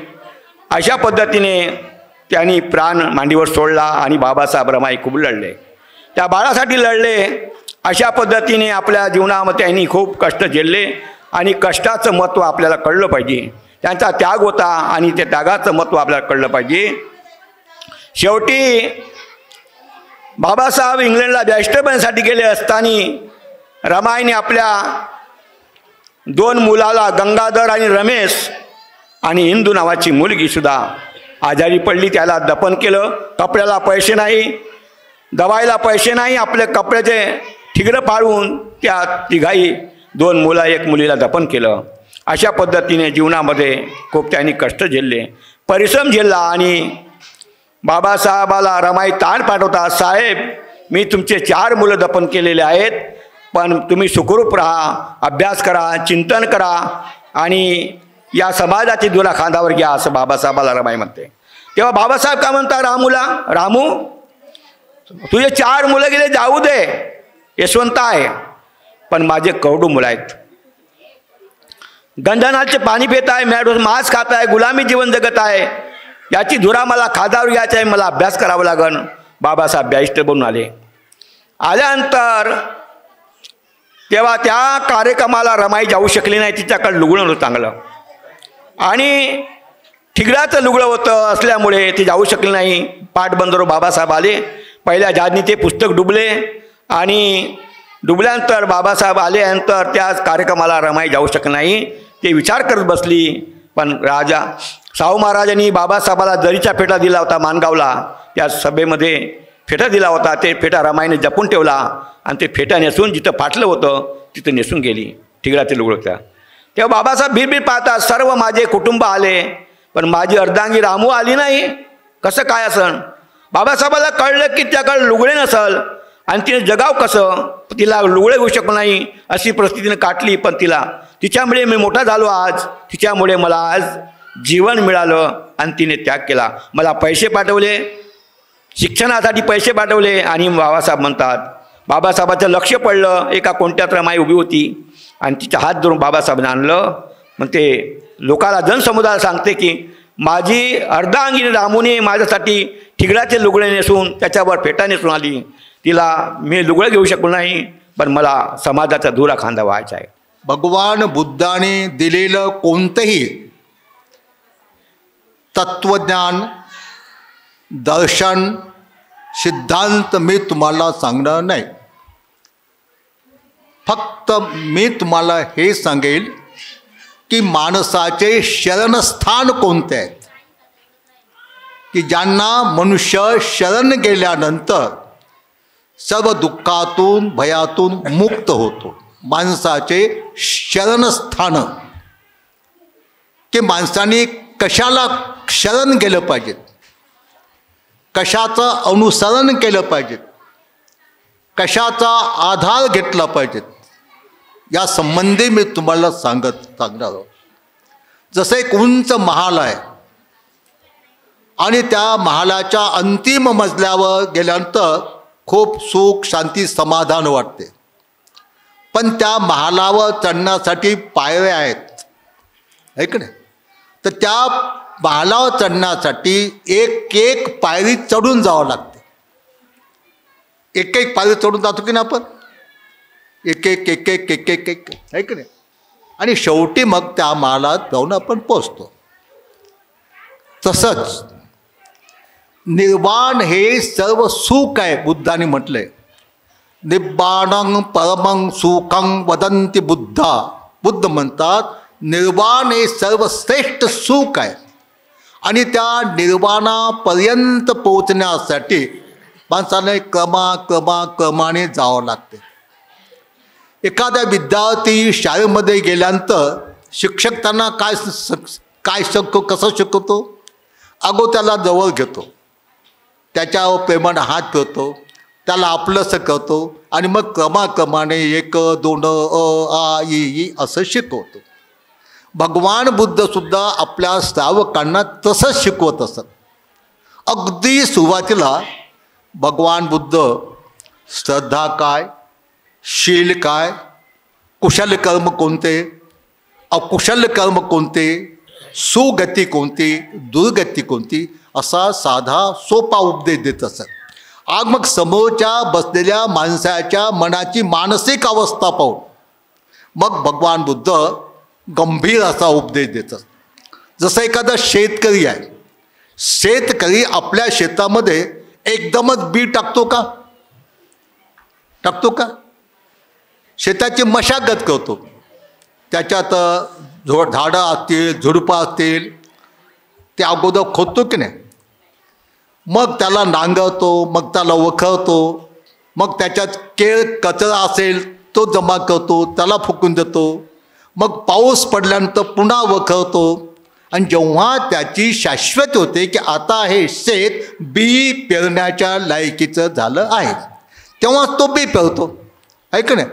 अशा पद्धतीने त्यांनी प्राण मांडीवर सोडला आणि बाबासाहेब रमाई खूप लढले, त्या बाळासाठी लढले. अशा पद्धतीने आपल्या जीवनामध्ये त्यांनी खूप कष्ट झेलले आणि कष्टाचं महत्त्व आपल्याला कळलं पाहिजे. त्यांचा त्याग होता आणि त्या त्यागाचं महत्त्व आपल्याला कळलं पाहिजे. शेवटी बाबासाहेब इंग्लंडला बॅरिस्टर बनण्यासाठी गेले असताना रमाईने आपल्या 2 मुलाला गंगाधर आणि रमेश आणि इंदू नावाची मुलगीसुद्धा आजारी पडली. त्याला दफन केलं. कपड्याला पैसे नाही, दवायला पैसे नाही. आपल्या कपड्याचे ठिगरं पाळून त्या तिघाही 2 मुला 1 मुलीला दफन केलं. अशा पद्धतीने जीवनामध्ये खूप त्यांनी कष्ट झेलले, परिश्रम झेलला. आणि बाबासाहेबाला रमाई ताण पाठवतात, साहेब मी तुमचे 4 मुलं दफन केलेले आहेत, पण तुम्ही सुखरूप राहा, अभ्यास करा, चिंतन करा आणि या समाजाची धुरा खांद्यावर घ्या, असं बाबासाहेबाला रमाई म्हणते. तेव्हा बाबासाहेब काय म्हणतात रामूला, रामू तुझे 4 मुलं गेले जाऊ दे, यशवंत आहे, पण माझे कवडू मुलं आहेत. गंधनाचे पाणी पित आहे, मॅडोस मांस खात आहे, गुलामी जीवन जगत आहे. याची धुरा मला खांद्यावर घ्यायची आहे, मला अभ्यास करावा लागेल. बाबासाहेब बॅरिस्टर बनून आल्यानंतर तेव्हा त्या कार्यक्रमाला रमाई जाऊ शकली नाही. तिच्याकडे लुगडं होतं चांगलं आणि ठिगळाचं लुगडं होतं असल्यामुळे ती जाऊ शकली नाही. पाटबंदर बाबासाहेब आले. पहिल्या जहाजनी ते पुस्तक डुबले आणि डुबल्यानंतर बाबासाहेब आल्यानंतर त्या कार्यक्रमाला रमाई जाऊ शकली नाही. ते विचार करत बसली. पण राजा शाहू महाराजांनी बाबासाहेबाला जरीचा फेटा दिला होता माणगावला. त्या सभेमध्ये फेटा दिला होता. ते फेटा रमाईने जपून ठेवला आणि ते फेटा नेसून जिथं फाटलं होतं तिथं नेसून गेली. ठिगळाचे लुगडं होत्या. तेव्हा बाबासाहेब बिरबीर पाहतात, सर्व माझे कुटुंब आले पण माझी अर्धांगी रामू आली नाही, कसं काय असन. बाबासाहेबाला कळलं की त्याकडे लुगडे नसल आणि तिने जगाव कसं, तिला लुगडे होऊ शकत नाही अशी परिस्थितीने काटली. पण तिच्यामुळे मी मोठा झालो आज, तिच्यामुळे मला आज जीवन मिळालं आणि तिने त्याग केला. मला पैसे पाठवले, शिक्षणासाठी पैसे पाठवले. आणि बाबासाहेब म्हणतात, बाबासाहेबाचं लक्ष पडलं, एका कोणत्यात रमाई उभी होती आणि तिचा हात धरून बाबासाहेबांनी आणलं. मग ते लोकाला जनसमुदायाला सांगते की माझी अर्धांगिनी रामूने माझ्यासाठी ठिगळाचे लुगडे नेसून त्याच्यावर फेटा नेसून आली. तिला मी लुगडं घेऊ शकलो नाही, पण मला समाजाचा धुरा खांदा व्हायचा आहे. भगवान बुद्धाने दिलेलं कोणतंही तत्वज्ञान, दर्शन, सिद्धांत मी तुम्हाला सांगणार नाही. फक्त मी तुम्हाला हे सांगेल की माणसाचे शरणस्थान कोणते आहेत, की ज्यांना मनुष्य शरण गेल्यानंतर सर्व दुःखातून भयातून मुक्त होतो. माणसाचे शरणस्थान की माणसाने कशाला शरण गेलं पाहिजे, कशाचं अनुसरण केलं पाहिजे, कशाचा आधार घेतला पाहिजे, या संबंधी मी तुम्हाला सांगणार आहोत. जसं एक उंच महाल आहे आणि त्या महालाच्या अंतिम मजल्यावर गेल्यानंतर खूप सुख शांती समाधान वाटते, पण त्या महालावर चढण्यासाठी पायऱ्या आहेत, है की नाही? तर त्या महालावर चढण्यासाठी एक एक पायरी चढून जावं लागते. एक एक पायरी चढून जातो की ना आपण, एक एक एक एक एक एक एक, है की नाही? आणि शेवटी मग त्या महालात जाऊन आपण पोचतो. तसंच निर्वाण हे सर्व सुख आहे. बुद्धाने म्हटलंय निब्बाणं परमं सुखं वदंती बुद्धा. बुद्ध म्हणतात निर्वाण हे सर्वश्रेष्ठ सुख आहे आणि त्या निर्वाणापर्यंत पोहोचण्यासाठी माणसाने क्रमाने जावं लागते. एखाद्या विद्यार्थी शाळेमध्ये गेल्यानंतर शिक्षक त्यांना कसं शिकवतो, अगो त्याला जवळ घेतो, त्याच्यावर प्रेमाने हात फिरतो, त्याला आपलंसं करतो आणि मग क्रमाने 1 2 आ इ असं शिकवतो. भगवान बुद्धसुद्धा आपल्या श्रावकांना तसंच शिकवत असत. अगदी सुरुवातीला भगवान बुद्ध श्रद्धा काय, शील काय, कुशल कर्म कोणते, अकुशल कर्म कोणते, सुगती कोणती, दुर्गती कोणती, असा साधा सोपा उपदेश देत असत. आज मग समोरच्या बसलेल्या माणसाच्या मनाची मानसिक अवस्था पाहून मग भगवान बुद्ध गंभीर असा उपदेश देतात. जसं एखादा शेतकरी आहे, शेतकरी आपल्या शेतामध्ये एकदमच बी टाकतो का? शेताची मशागत करतो, त्याच्यात झाडं असतील, झुडपं असतील, ते अगोदर खोदतो की नाही, मग त्याला नांगरतो, मग त्याला वखरतो, मग त्याच्यात कचरा असेल तो जमा करतो, त्याला फुकून देतो, मग पाऊस पडल्यानंतर पुन्हा वखरतो आणि जेव्हा त्याची शाश्वती होते की आता हे शेत बी पेरण्याच्या लायकीचं झालं आहे, तेव्हा तो बी पेरतो, आहे का नाही?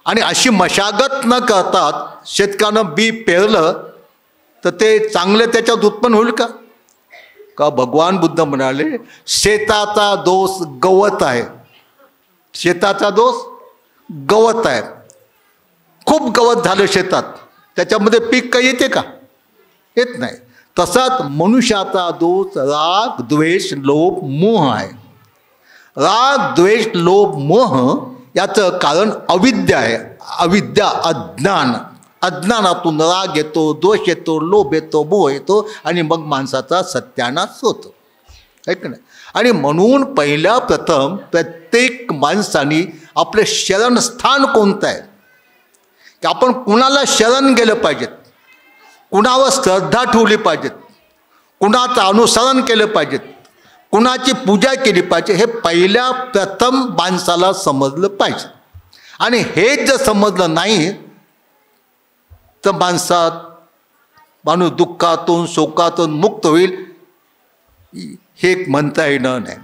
आणि अशी मशागत न करतात शेतकऱ्यानं बी पेरलं तर ते चांगलं त्याच्यात उत्पन्न होईल का? भगवान बुद्ध म्हणाले शेताचा दोष गवत आहे, शेताचा दोष गवत आहे. खूप गवत झालं शेतात, त्याच्यामध्ये पीक काही येते का? येत नाही. तसाच मनुष्याचा दोष राग द्वेष लोभ मोह आहे. राग द्वेष लोभ मोह याचं कारण अविद्या आहे. अविद्या अज्ञान, अज्ञानातून राग येतो, दोष येतो, लोभ येतो, मोह येतो आणि मग माणसाचा सत्यानाश होतो, है का नाही? आणि म्हणून पहिल्या प्रथम प्रत्येक माणसाने आपले शरणस्थान कोणतं आहे, की आपण कुणाला शरण गेलं पाहिजेत, कुणावर श्रद्धा ठेवली पाहिजेत, कुणाचं अनुसरण केलं पाहिजेत, कुणाची पूजा केली पाहिजे, हे पहिल्या प्रथम माणसाला समजलं पाहिजे. आणि हेच जर समजलं नाही तर माणूस दुःखातून शोकातून मुक्त होईल हे म्हणता येणार नाही.